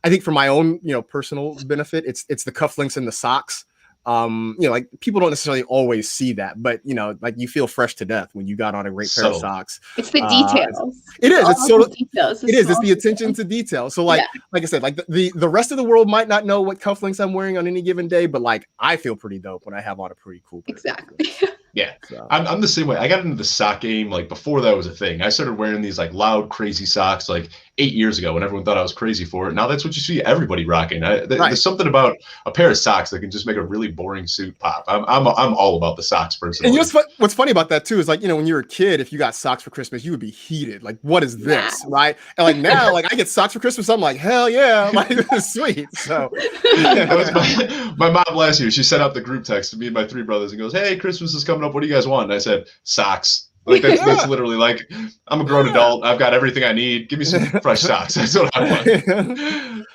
I think for my own, you know, personal benefit, it's the cufflinks and the socks. You know, like people don't necessarily always see that, but you know, like you feel fresh to death when you got on a great pair of socks. It's the details. It is. It's sort of details. It is. It's the attention to detail. So like I said, like the rest of the world might not know what cufflinks I'm wearing on any given day, but like I feel pretty dope when I have on a pretty cool pair. Exactly. Yeah, so. I'm the same way. I got into the sock game like before that was a thing. I started wearing these like loud, crazy socks like 8 years ago when everyone thought I was crazy for it. Now that's what you see everybody rocking. There's something about a pair of socks that can just make a really boring suit pop. I'm all about the socks personally. And you know what's funny about that too is like, you know, when you were a kid, if you got socks for Christmas, you would be heated. Like, what is this, right? And like now, like I get socks for Christmas, I'm like, hell yeah, like this is sweet. So that was my mom last year. She sent out the group text to me and my 3 brothers and goes, "Hey, Christmas is coming up. What do you guys want?" And I said, "Socks." Like that's literally like I'm a grown adult. I've got everything I need. Give me some fresh socks. That's what I want.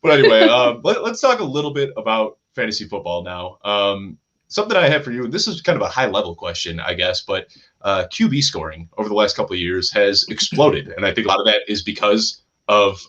But anyway, let's talk a little bit about fantasy football now. Something I have for you, and this is kind of a high level question, I guess, but QB scoring over the last couple of years has exploded. And I think a lot of that is because of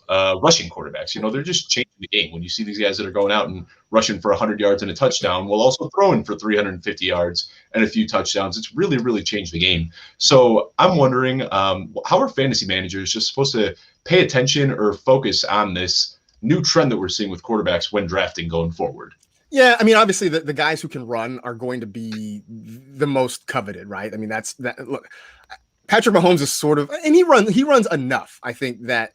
rushing quarterbacks. They're just changing the game. When you see these guys that are going out and rushing for 100 yards and a touchdown, while also throwing for 350 yards and a few touchdowns, it's really, really changed the game. So I'm wondering, how are fantasy managers just supposed to pay attention or focus on this new trend that we're seeing with quarterbacks when drafting going forward? Yeah, I mean, obviously the guys who can run are going to be the most coveted, right? I mean, that's that. Look, Patrick Mahomes is sort of, and he runs enough. I think that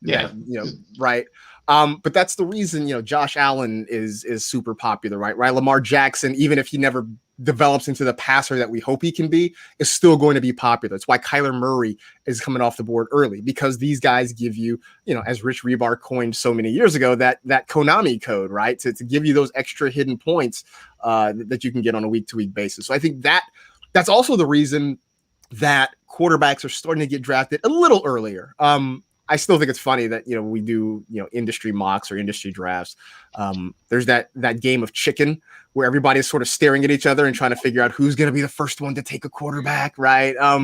right. But that's the reason, Josh Allen is super popular, right? Lamar Jackson, even if he never develops into the passer that we hope he can be, is still going to be popular. It's why Kyler Murray is coming off the board early, because these guys give you, as Rich Rebar coined so many years ago, that Konami code, right? To give you those extra hidden points that you can get on a week-to-week basis. So I think that's also the reason that quarterbacks are starting to get drafted a little earlier. I still think it's funny that, we do, industry mocks or industry drafts. There's that game of chicken where everybody's sort of staring at each other and trying to figure out who's going to be the first one to take a quarterback. Right. I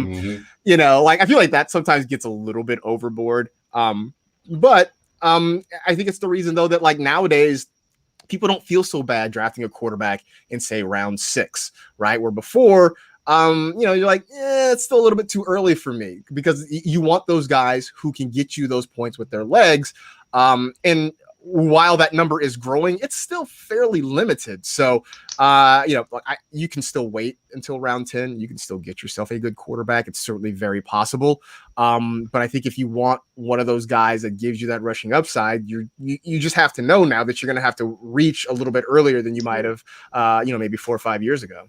feel like that sometimes gets a little bit overboard. But I think it's the reason though, that like nowadays people don't feel so bad drafting a quarterback in say round 6, right? Where before, you're like, it's still a little bit too early for me, because you want those guys who can get you those points with their legs. And while that number is growing, it's still fairly limited. So, you can still wait until round 10. You can still get yourself a good quarterback. It's certainly very possible. But I think if you want one of those guys that gives you that rushing upside, you just have to know now that you're going to have to reach a little bit earlier than you might have, maybe 4 or 5 years ago.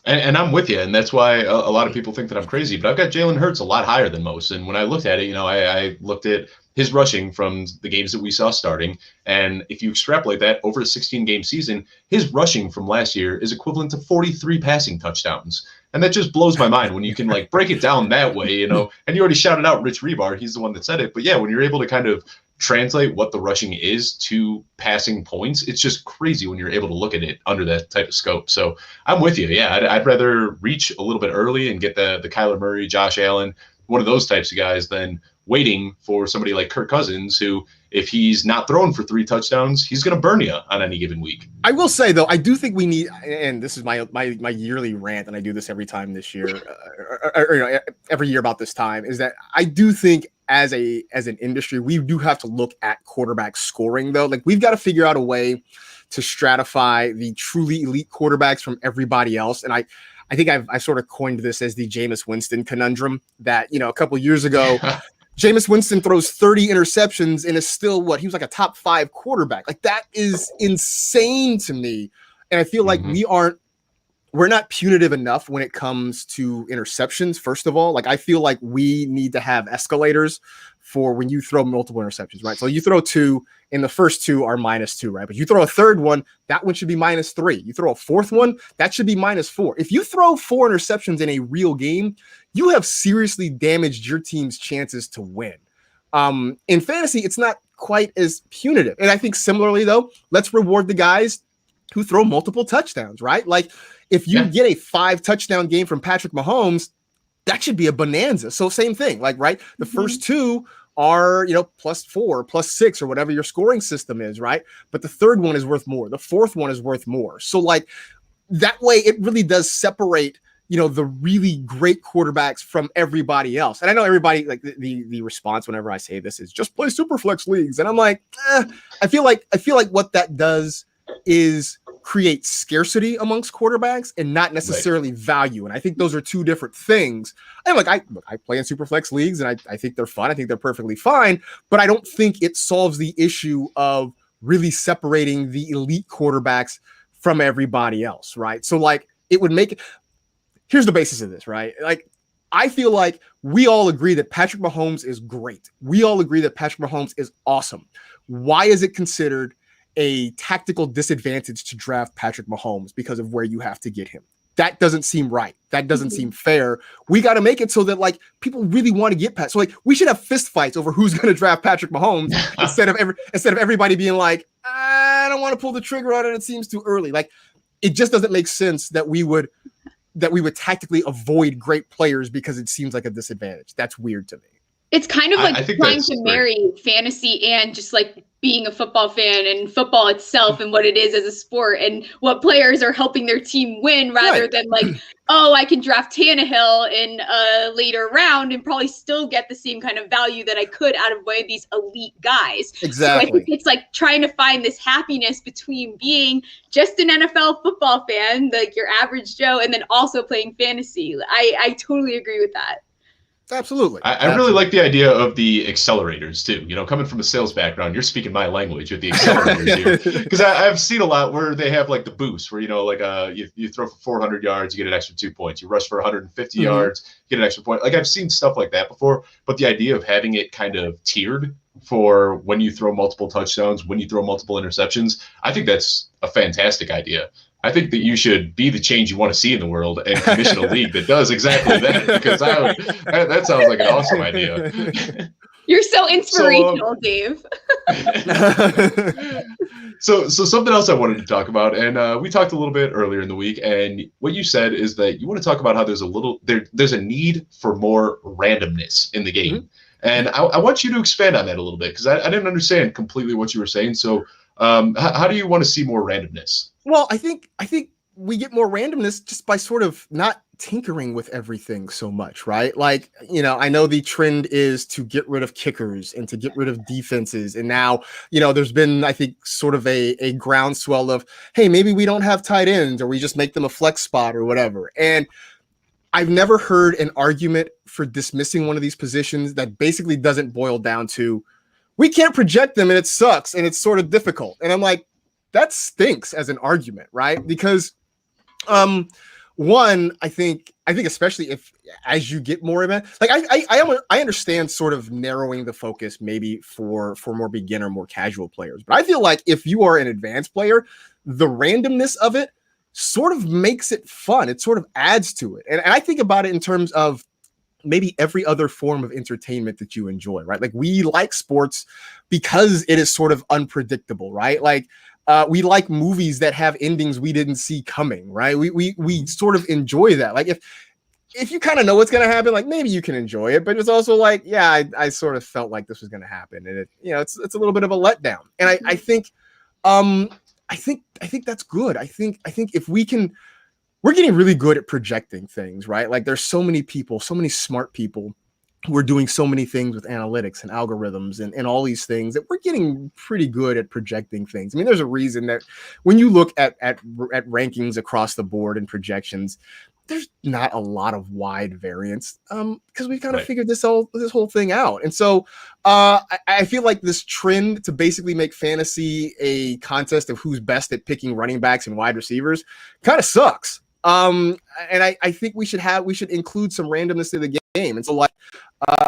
And I'm with you, and that's why a lot of people think that I'm crazy. But I've got Jalen Hurts a lot higher than most. And when I looked at it, I looked at his rushing from the games that we saw starting. And if you extrapolate that over a 16-game season, his rushing from last year is equivalent to 43 passing touchdowns. And that just blows my mind when you can like break it down that way, And you already shouted out Rich Rebar. He's the one that said it. But yeah, when you're able to kind of translate what the rushing is to passing points, it's just crazy when you're able to look at it under that type of scope. So I'm with you. Yeah, I'd rather reach a little bit early and get the Kyler Murray, Josh Allen, one of those types of guys than waiting for somebody like Kirk Cousins, who, if he's not throwing for 3 touchdowns, he's going to burn you on any given week. I will say, though, I do think we need, and this is my yearly rant, and I do this every time this year, or every year about this time, is that I do think as an industry, we do have to look at quarterback scoring, though. Like, we've got to figure out a way to stratify the truly elite quarterbacks from everybody else. And I think I sort of coined this as the Jameis Winston conundrum, that, a couple years ago, Jameis Winston throws 30 interceptions and is still he was like a top 5 quarterback. Like, that is insane to me. And I feel like we're not punitive enough when it comes to interceptions. First of all, like, I feel like we need to have escalators for when you throw multiple interceptions, right? So you throw 2 and the first 2 are -2, right? But you throw a third one, that one should be -3. You throw a fourth one, that should be -4. If you throw 4 interceptions in a real game, you have seriously damaged your team's chances to win. In fantasy, it's not quite as punitive. And I think similarly, though, let's reward the guys who throw multiple touchdowns, right? Like, if you get a 5 touchdown game from Patrick Mahomes, that should be a bonanza. So same thing, like, right? The first 2 are, +4, +6, or whatever your scoring system is, right? But the third one is worth more. The fourth one is worth more. So, like, that way it really does separate, the really great quarterbacks from everybody else. And I know everybody, like, the response whenever I say this is just play super flex leagues. And I'm like, I feel like what that does is create scarcity amongst quarterbacks and not necessarily value. And I think those are 2 different things. And I play in super flex leagues, and I think they're fun. I think they're perfectly fine, but I don't think it solves the issue of really separating the elite quarterbacks from everybody else. Right. So, like, it would make it, here's the basis of this, right? Like, I feel like we all agree that Patrick Mahomes is great. We all agree that Patrick Mahomes is awesome. Why is it considered a tactical disadvantage to draft Patrick Mahomes because of where you have to get him? That doesn't seem right. That doesn't seem fair. We got to make it so that, like, people really want to get Pat. So, like, we should have fist fights over who's going to draft Patrick Mahomes instead of everybody being like, I don't want to pull the trigger on it. It seems too early. Like, it just doesn't make sense that we would tactically avoid great players because it seems like a disadvantage. That's weird to me. It's kind of like I think trying that's to great. marry fantasy and just like being a football fan and football itself and what it is as a sport and what players are helping their team win rather Right. than like, oh, I can draft Tannehill in a later round and probably still get the same kind of value that I could out of one of these elite guys. So I think Exactly. it's like trying to find this happiness between being just an NFL football fan, like your average Joe, and then also playing fantasy. I totally agree with that. Absolutely. I really like the idea of the accelerators too. You know, coming from a sales background, you're speaking my language with the accelerators here. Because I've seen a lot where they have like the boost, where like you throw for 400 yards, you get an extra 2 points. You rush for 150 yards, you get an extra point. Like I've seen stuff like that before. But the idea of having it kind of tiered for when you throw multiple touchdowns, when you throw multiple interceptions, I think that's a fantastic idea. I think that you should be the change you want to see in the world and commission a league that does exactly that, because that sounds like an awesome idea. You're so inspirational, Dave. So something else I wanted to talk about, and we talked a little bit earlier in the week, and what you said is that you want to talk about how there's a need for more randomness in the game. Mm-hmm. And I want you to expand on that a little bit, because I didn't understand completely what you were saying. So how do you want to see more randomness? Well, I think we get more randomness just by sort of not tinkering with everything so much, right? Like, I know the trend is to get rid of kickers and to get rid of defenses. And now, there's been, I think, sort of a groundswell of, hey, maybe we don't have tight ends or we just make them a flex spot or whatever. And I've never heard an argument for dismissing one of these positions that basically doesn't boil down to, we can't project them and it sucks and it's sort of difficult. And I'm like, that stinks as an argument, right? Because one, I think especially if as you get more event, like I understand sort of narrowing the focus maybe for more beginner, more casual players. But I feel like if you are an advanced player, the randomness of it sort of makes it fun. It sort of adds to it. And I think about it in terms of maybe every other form of entertainment that you enjoy, right? Like we like sports because it is sort of unpredictable, right? Like we like movies that have endings we didn't see coming, right? We sort of enjoy that. Like if you kind of know what's going to happen, like maybe you can enjoy it, but it's also like, yeah, I sort of felt like this was going to happen, and it's a little bit of a letdown. And I think that's good. I think if we're getting really good at projecting things, right? Like there's so many people, so many smart people who are doing so many things with analytics and algorithms and all these things that we're getting pretty good at projecting things. I mean, there's a reason that when you look at rankings across the board and projections, there's not a lot of wide variance because we kind of figured this whole thing out. And so I feel like this trend to basically make fantasy a contest of who's best at picking running backs and wide receivers kind of sucks. And I think we should include some randomness to the game. And so like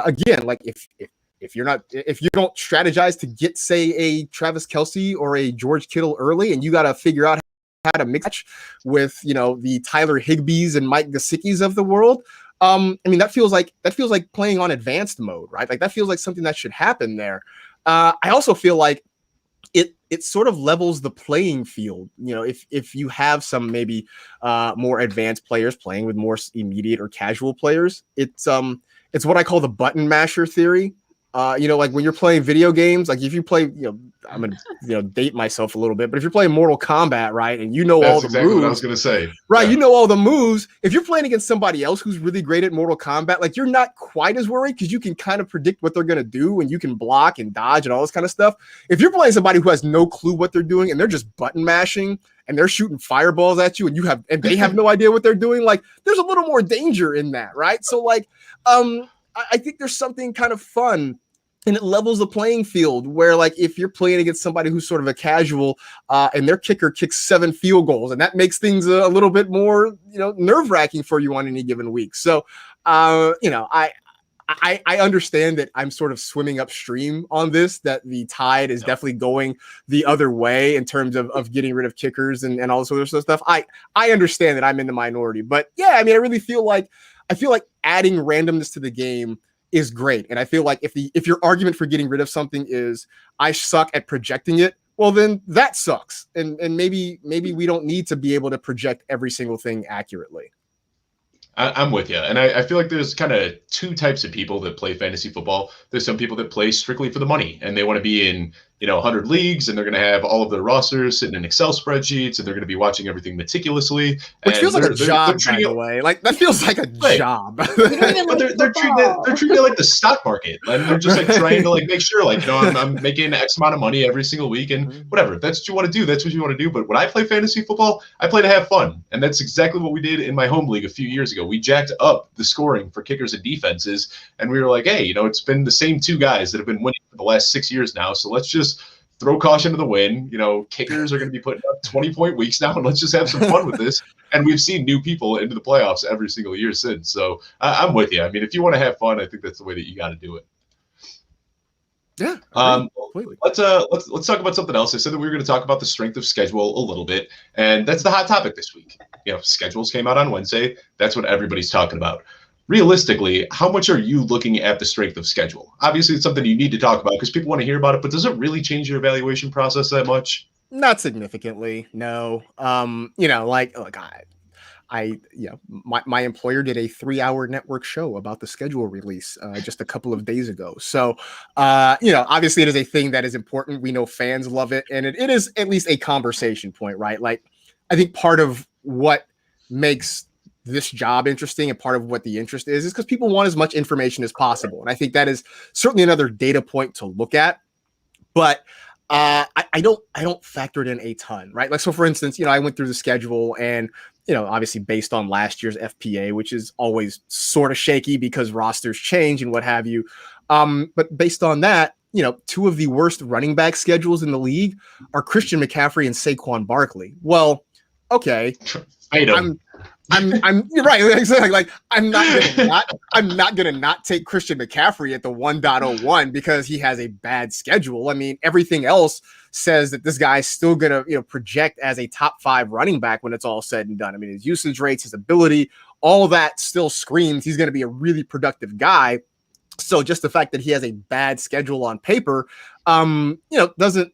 again, like if you don't strategize to get, say, a Travis Kelce or a George Kittle early, and you got to figure out how to mix with the Tyler Higbees and Mike Gesicki's of the world. I mean, that feels like playing on advanced mode, right? Like that feels like something that should happen there. I also feel like it sort of levels the playing field. If you have some maybe more advanced players playing with more immediate or casual players, it's what I call the button masher theory. Like when you're playing video games, like if you play, I'm gonna date myself a little bit, but if you're playing Mortal Kombat, right, and all the exactly moves, what I was gonna say, right? Yeah. All the moves. If you're playing against somebody else who's really great at Mortal Kombat, like you're not quite as worried because you can kind of predict what they're gonna do and you can block and dodge and all this kind of stuff. If you're playing somebody who has no clue what they're doing and they're just button mashing and they're shooting fireballs at you and they have no idea what they're doing, like there's a little more danger in that, right? So like, I think there's something kind of fun, and it levels the playing field where, like, if you're playing against somebody who's sort of a casual and their kicker kicks 7 field goals, and that makes things a little bit more, nerve-wracking for you on any given week. So, I understand that I'm sort of swimming upstream on this, that the tide is definitely going the other way in terms of getting rid of kickers and all this other stuff. I understand that I'm in the minority, but yeah, I mean, I really feel like adding randomness to the game is great. And I feel like if your argument for getting rid of something is I suck at projecting it, well, then that sucks. And maybe we don't need to be able to project every single thing accurately. I'm with you. And I feel like there's kind of two types of people that play fantasy football. There's some people that play strictly for the money and they want to be in, 100 leagues and they're going to have all of their rosters sitting in Excel spreadsheets and they're going to be watching everything meticulously. Which feels like a job, they're by the way. Like, that feels like a job. But they're treating it like the stock market. And they're just like trying to like make sure, like, I'm making X amount of money every single week and whatever. That's what you want to do. That's what you want to do. But when I play fantasy football, I play to have fun. And that's exactly what we did in my home league a few years ago. We jacked up the scoring for kickers and defenses. And we were like, hey, it's been the same two guys that have been winning for the last 6 years now. So let's just throw caution to the wind. Kickers are going to be putting up 20-point weeks now, and let's just have some fun with this. And we've seen new people into the playoffs every single year since. So I'm with you. I mean, if you want to have fun, I think that's the way that you got to do it. Yeah. Let's talk about something else. I said that we were going to talk about the strength of schedule a little bit, and that's the hot topic this week. Schedules came out on Wednesday. That's what everybody's talking about. Realistically, how much are you looking at the strength of schedule? Obviously, it's something you need to talk about because people want to hear about it, but does it really change your evaluation process that much? Not significantly, no. Look, my employer did a 3-hour network show about the schedule release just a couple of days ago. So, obviously it is a thing that is important. We know fans love it, and it is at least a conversation point, right? Like, I think part of what makes this job interesting and part of what the interest is because people want as much information as possible. And I think that is certainly another data point to look at, but I don't factor it in a ton, right? Like, so for instance, I went through the schedule and, obviously based on last year's FPA, which is always sort of shaky because rosters change and what have you. But based on that, two of the worst running back schedules in the league are Christian McCaffrey and Saquon Barkley. Well, okay. You're right. Like, I'm not gonna not take Christian McCaffrey at the 1.01 because he has a bad schedule. I mean, everything else says that this guy's still gonna project as a top 5 running back when it's all said and done. I mean, his usage rates, his ability, all of that still screams he's gonna be a really productive guy. So just the fact that he has a bad schedule on paper, doesn't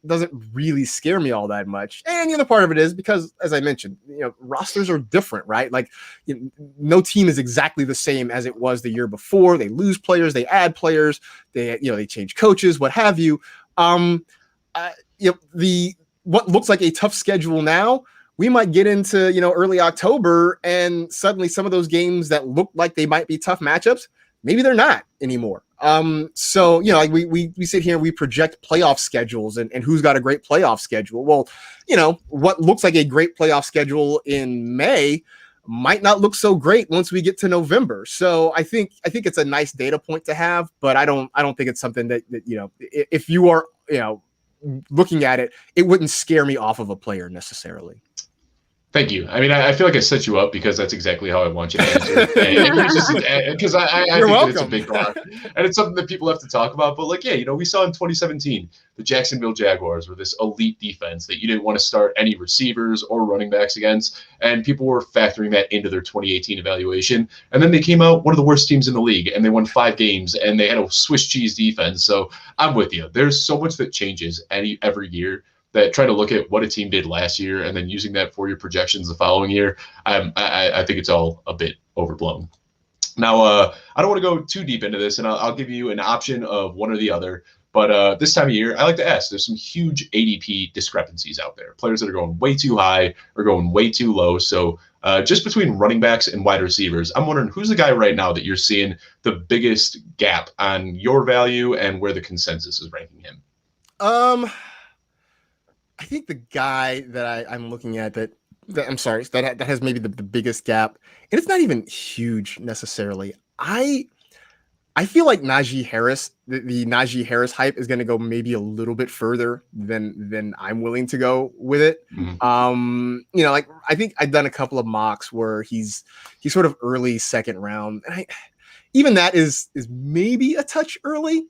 really scare me all that much. And the other part of it is because, as I mentioned, rosters are different, right? Like, no team is exactly the same as it was the year before. They lose players, they add players, they change coaches, what have you. What looks like a tough schedule now, we might get into early October, and suddenly some of those games that look like they might be tough matchups, maybe they're not anymore. So, like we sit here and we project playoff schedules and who's got a great playoff schedule. Well, what looks like a great playoff schedule in May might not look so great once we get to November. So I think it's a nice data point to have, but I don't think it's something that if you are, looking at it, it wouldn't scare me off of a player necessarily. Thank you. I mean, I feel like I set you up because that's exactly how I want you to answer it. Because I think that it's a big bar. And it's something that people have to talk about. But, we saw in 2017, the Jacksonville Jaguars were this elite defense that you didn't want to start any receivers or running backs against. And people were factoring that into their 2018 evaluation. And then they came out one of the worst teams in the league. And they won 5 games. And they had a Swiss cheese defense. So I'm with you. There's so much that changes every year. That try to look at what a team did last year and then using that for your projections the following year, I think it's all a bit overblown. Now, I don't want to go too deep into this, and I'll give you an option of one or the other. But this time of year, I like to ask, there's some huge ADP discrepancies out there. Players that are going way too high or going way too low. So just between running backs and wide receivers, I'm wondering who's the guy right now that you're seeing the biggest gap on your value and where the consensus is ranking him? I think the guy that I'm looking at that has maybe the biggest gap, and it's not even huge necessarily. I feel like Najee Harris, the Najee Harris hype is going to go maybe a little bit further than I'm willing to go with it. Mm-hmm. I think I've done a couple of mocks where he's sort of early second round, and even that is maybe a touch early.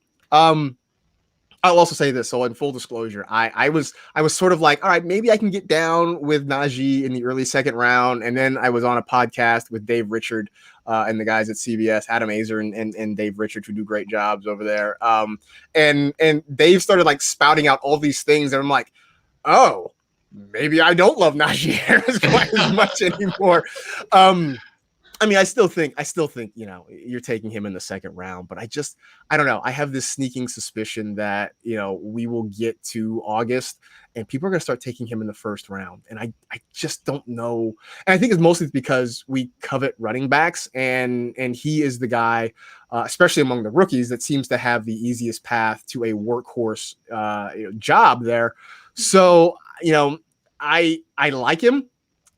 I'll also say this. So in full disclosure, I was sort of like, all right, maybe I can get down with Najee in the early second round. And then I was on a podcast with Dave Richard and the guys at CBS, Adam Azer and Dave Richard, who do great jobs over there. And Dave started like spouting out all these things. And I'm like, oh, maybe I don't love Najee Harris quite as much anymore. I mean, I still think, you're taking him in the second round, but I don't know. I have this sneaking suspicion that, we will get to August and people are going to start taking him in the first round. And I just don't know. And I think it's mostly because we covet running backs and he is the guy, especially among the rookies, that seems to have the easiest path to a workhorse job there. So, I like him.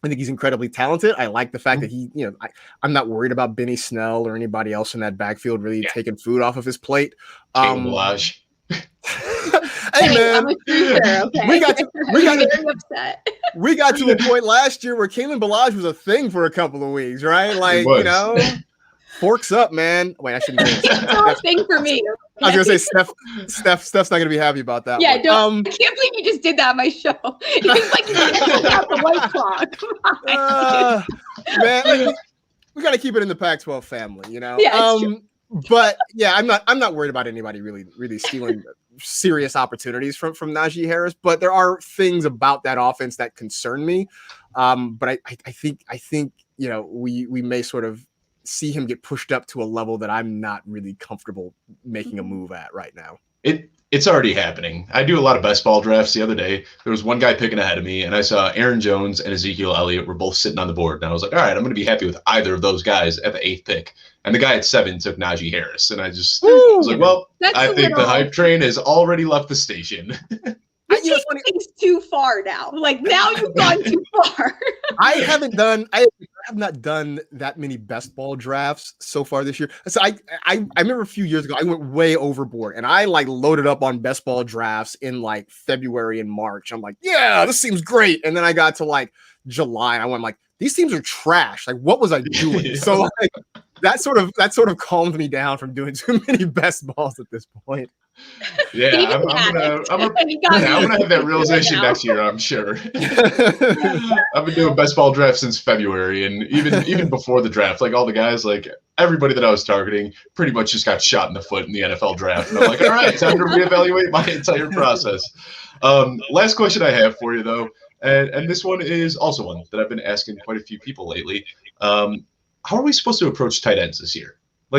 I think he's incredibly talented. I like the fact that I'm not worried about Benny Snell or anybody else in that backfield really taking food off of his plate. Kalen Ballage. Hey man, I'm a truther, okay? we got to a point last year where Kalen Ballage was a thing for a couple of weeks, right? Like, forks up, man. Wait, I shouldn't say it's not a thing for me. I was gonna say Steph's not gonna be happy about that. Yeah, one. I can't believe you just did that on my show. It's like you got the White Claw. Come on. Man, we gotta keep it in the Pac-12 family, Yeah, it's true. But yeah, I'm not worried about anybody really stealing serious opportunities from Najee Harris. But there are things about that offense that concern me. But I think we may sort of see him get pushed up to a level that I'm not really comfortable making a move at right now. It's already happening. I do a lot of best ball drafts. The other day, there was one guy picking ahead of me, and I saw Aaron Jones and Ezekiel Elliott were both sitting on the board. And I was like, all right, I'm going to be happy with either of those guys at the 8th pick. And the guy at 7 took Najee Harris. And I was like, well, I think the hype train has already left the station. You take things too far now. Like now you've gone too far. I have not done that many best ball drafts so far this year. So I remember a few years ago I went way overboard and I loaded up on best ball drafts in February and March. I'm like, yeah, this seems great. And then I got to July and I went these teams are trash. What was I doing? Yeah. So that sort of calmed me down from doing too many best balls at this point. Yeah, I'm gonna have that realization next year, I'm sure. I've been doing best ball drafts since February, and even before the draft, all the guys, everybody that I was targeting pretty much just got shot in the foot in the NFL draft. And I'm like, all right, time to reevaluate my entire process. Last question I have for you though, and this one is also one that I've been asking quite a few people lately. How are we supposed to approach tight ends this year?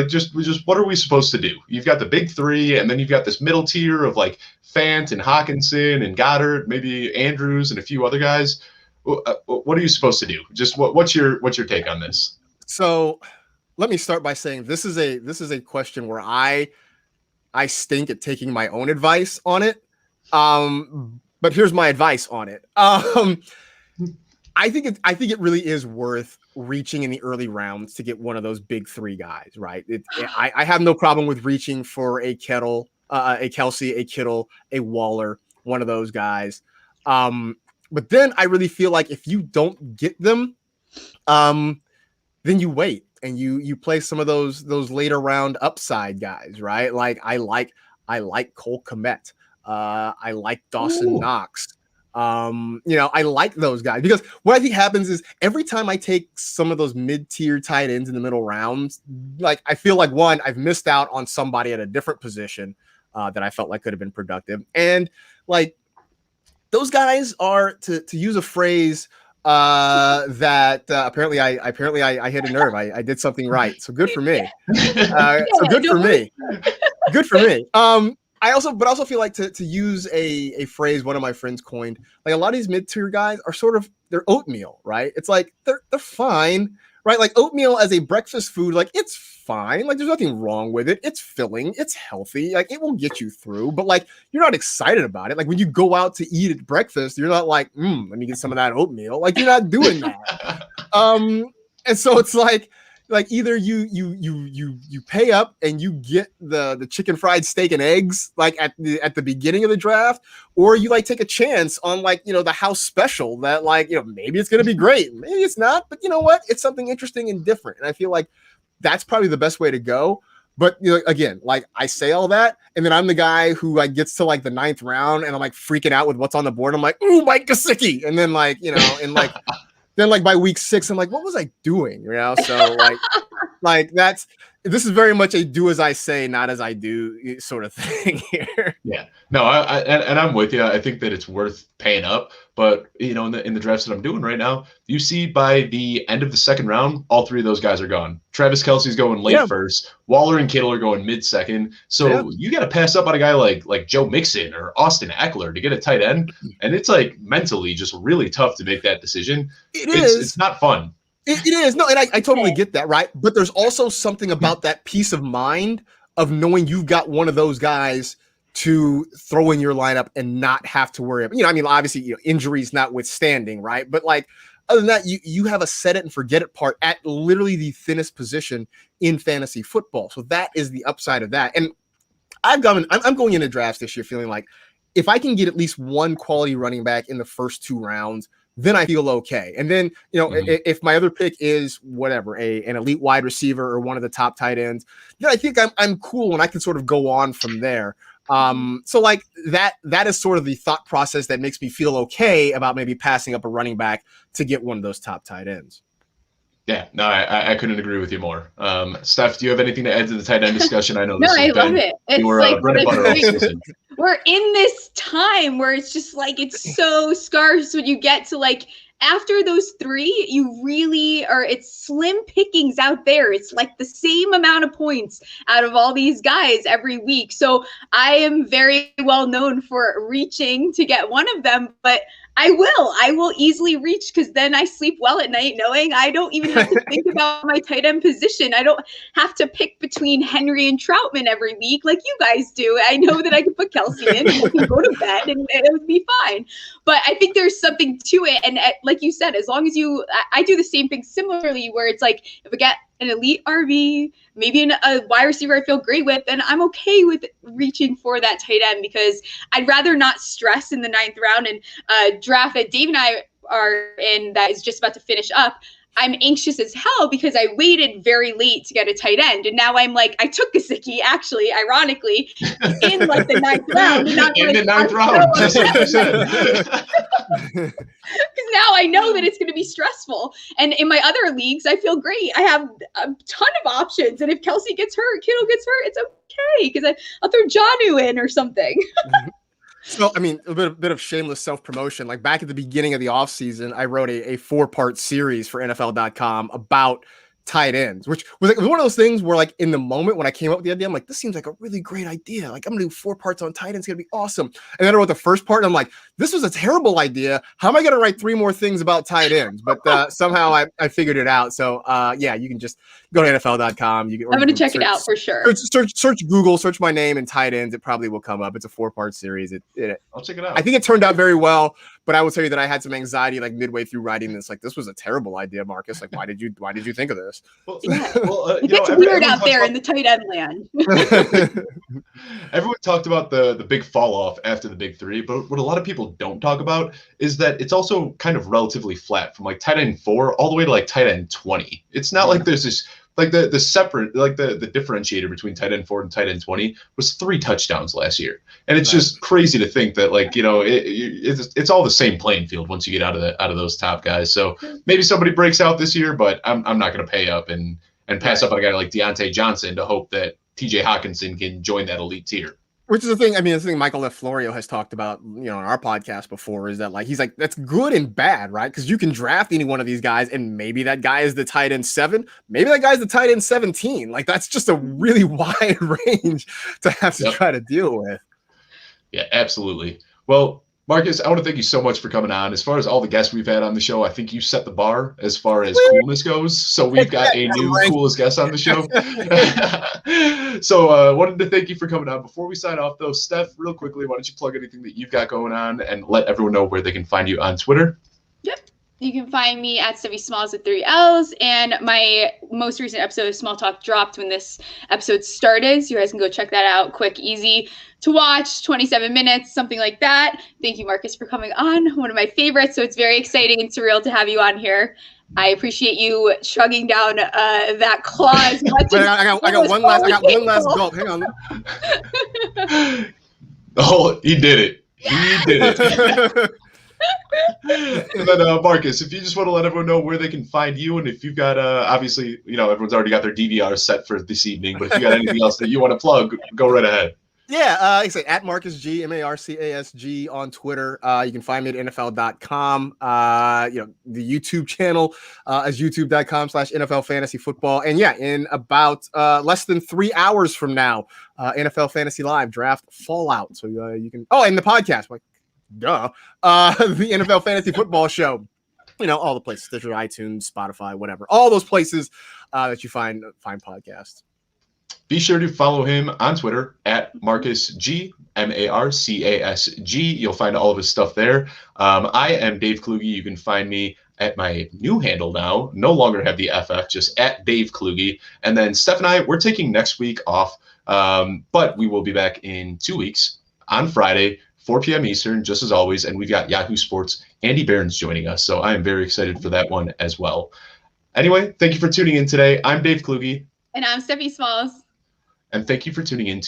Just what are we supposed to do? You've got the big three, and then you've got this middle tier of Fant and Hawkinson and Goddard, maybe Andrews and a few other guys. What are you supposed to do? Just what's your take on this? So let me start by saying this is a question where I stink at taking my own advice on it. But here's my advice on it. I think it really is worth reaching in the early rounds to get one of those big three guys, right? I have no problem with reaching for a Kelsey, a Kittle, a Waller, one of those guys. But then I really feel like if you don't get them, then you wait and you play some of those later round upside guys, right? I like Cole Kmet. I like Dawson Knox. I like those guys because what I think happens is every time I take some of those mid-tier tight ends in the middle rounds, I feel like one, I've missed out on somebody at a different position that I felt could have been productive. And those guys are, to use a phrase that apparently I hit a nerve. I did something right. So good for me. Good for me. I also feel to use a phrase one of my friends coined, a lot of these mid-tier guys are they're oatmeal, right? It's they're fine, right? Oatmeal as a breakfast food, it's fine. There's nothing wrong with it. It's filling, it's healthy, it will get you through, but you're not excited about it. When you go out to eat at breakfast, you're not let me get some of that oatmeal. You're not doing that. And so it's either you pay up and you get the chicken fried steak and eggs at the beginning of the draft, or you take a chance on the house special that maybe it's gonna be great, maybe it's not, but you know what, it's something interesting and different, and I feel that's probably the best way to go. But again, I say all that, and then I'm the guy who gets to the 9th round and I'm freaking out with what's on the board. I'm ooh, Mike Gesicki, and then then by week 6, I'm what was I doing? So that's this is very much a do as I say, not as I do sort of thing here. Yeah, no, and I'm with you. I think that it's worth paying up, but in the drafts that I'm doing right now, you see by the end of the second round, all three of those guys are gone. Travis Kelce's going late first. Waller and Kittle are going mid second. So you got to pass up on a guy like Joe Mixon or Austin Eckler to get a tight end, and it's like mentally just really tough to make that decision. It's not fun. It is. No, and I totally get that, right? But there's also something about that peace of mind of knowing you've got one of those guys to throw in your lineup and not have to worry about, obviously, injuries notwithstanding, right? But like, other than that, you have a set it and forget it part at literally the thinnest position in fantasy football. So that is the upside of that. And I'm going into drafts this year feeling like if I can get at least one quality running back in the first 2 rounds, then I feel okay. And then, if my other pick is whatever, an elite wide receiver or one of the top tight ends, then I think I'm cool and I can sort of go on from there. So like that is sort of the thought process that makes me feel okay about maybe passing up a running back to get one of those top tight ends. Yeah, no, I couldn't agree with you more. Steph, do you have anything to add to the tight end discussion? I know No, I love it. It's like we're in this time where it's just like it's so scarce when you get to like after those 3, you really are, it's slim pickings out there. It's like the same amount of points out of all these guys every week. So I am very well known for reaching to get one of them, but I will easily reach because then I sleep well at night knowing I don't even have to think about my tight end position. I don't have to pick between Henry and Troutman every week like you guys do. I know that I can put Kelce in and I can go to bed and it would be fine. But I think there's something to it. And like you said, as long as I do the same thing similarly where it's like if I get an elite RB, maybe a wide receiver I feel great with, and I'm okay with reaching for that tight end because I'd rather not stress in the 9th round and draft that Dave and I are in that is just about to finish up. I'm anxious as hell because I waited very late to get a tight end. And now I'm like, I took Gesicki, actually, ironically, in like the 9th round. In the 9th round, just like you said. Because now I know that it's going to be stressful. And in my other leagues, I feel great. I have a ton of options. And if Kelce gets hurt, Kittle gets hurt, it's okay. Because I'll throw Jonnu in or something. So, I mean, a bit of shameless self-promotion. Like back at the beginning of the offseason, I wrote a 4-part series for NFL.com about tight ends, which was one of those things where like in the moment when I came up with the idea, I'm like, this seems like a really great idea. Like I'm gonna do 4 parts on tight ends. It's gonna be awesome. And then I wrote the first part and I'm like, this was a terrible idea. How am I gonna write 3 more things about tight ends? But somehow I figured it out. So yeah, you can just go to NFL.com. I'm gonna check it out for sure. Search Google, search my name and tight ends. It probably will come up. It's a 4-part series. I'll check it out. I think it turned out very well, but I will tell you that I had some anxiety like midway through writing this. Like this was a terrible idea, Marcus. Like why did you think of this? It's weird out there in the tight end land. Everyone talked about the big fall off after the big 3, but what a lot of people don't talk about is that it's also kind of relatively flat from like tight end 4 all the way to like tight end 20. It's not like there's this like the separate like the differentiator between tight end 4 and tight end 20 was 3 touchdowns last year, and it's just crazy to think that like it's all the same playing field once you get out of those top guys. So maybe somebody breaks out this year, but I'm not going to pay up and pass up on a guy like Deontay Johnson to hope that TJ Hawkinson can join that elite tier. Which is the thing. I mean, the thing Michael Florio has talked about, on our podcast before is that like he's like that's good and bad, right? Because you can draft any one of these guys, and maybe that guy is the tight end 7, maybe that guy's the tight end 17. Like that's just a really wide range to have to try to deal with. Yeah, absolutely. Well, Marcus, I want to thank you so much for coming on. As far as all the guests we've had on the show, I think you set the bar as far as coolness goes. So we've got a new coolest guest on the show. So wanted to thank you for coming on. Before we sign off, though, Steph, real quickly, why don't you plug anything that you've got going on and let everyone know where they can find you on Twitter? Yep. You can find me at Stephie Smalls with 3 L's. And my most recent episode of Small Talk dropped when this episode started. So you guys can go check that out. Quick, easy to watch, 27 minutes, something like that. Thank you, Marcus, for coming on. One of my favorites. So it's very exciting and surreal to have you on here. I appreciate you chugging down that claw as much. I got one last gulp. Hang on. Oh, he did it. He did it. And then Marcus, if you just want to let everyone know where they can find you, and if you've got obviously, everyone's already got their DVR set for this evening, but if you got anything else that you want to plug, go right ahead. Yeah, like I say, at Marcus G, MarcasG on Twitter. You can find me at NFL.com. The YouTube channel is youtube.com/NFL Fantasy Football. And yeah, in about less than 3 hours from now, NFL Fantasy Live Draft Fallout. So you can, and the podcast, like, duh, the NFL Fantasy Football Show. All the places, Stitcher, iTunes, Spotify, whatever, all those places that you find podcasts. Be sure to follow him on Twitter at MarcasG, MarcasG. You'll find all of his stuff there. I am Dave Kluge. You can find me at my new handle now. No longer have the FF, just at Dave Kluge. And then Steph and I, we're taking next week off, but we will be back in 2 weeks on Friday, 4 p.m. Eastern, just as always. And we've got Yahoo Sports, Andy Behrens joining us. So I am very excited for that one as well. Anyway, thank you for tuning in today. I'm Dave Kluge. And I'm Stephie Smalls. And thank you for tuning in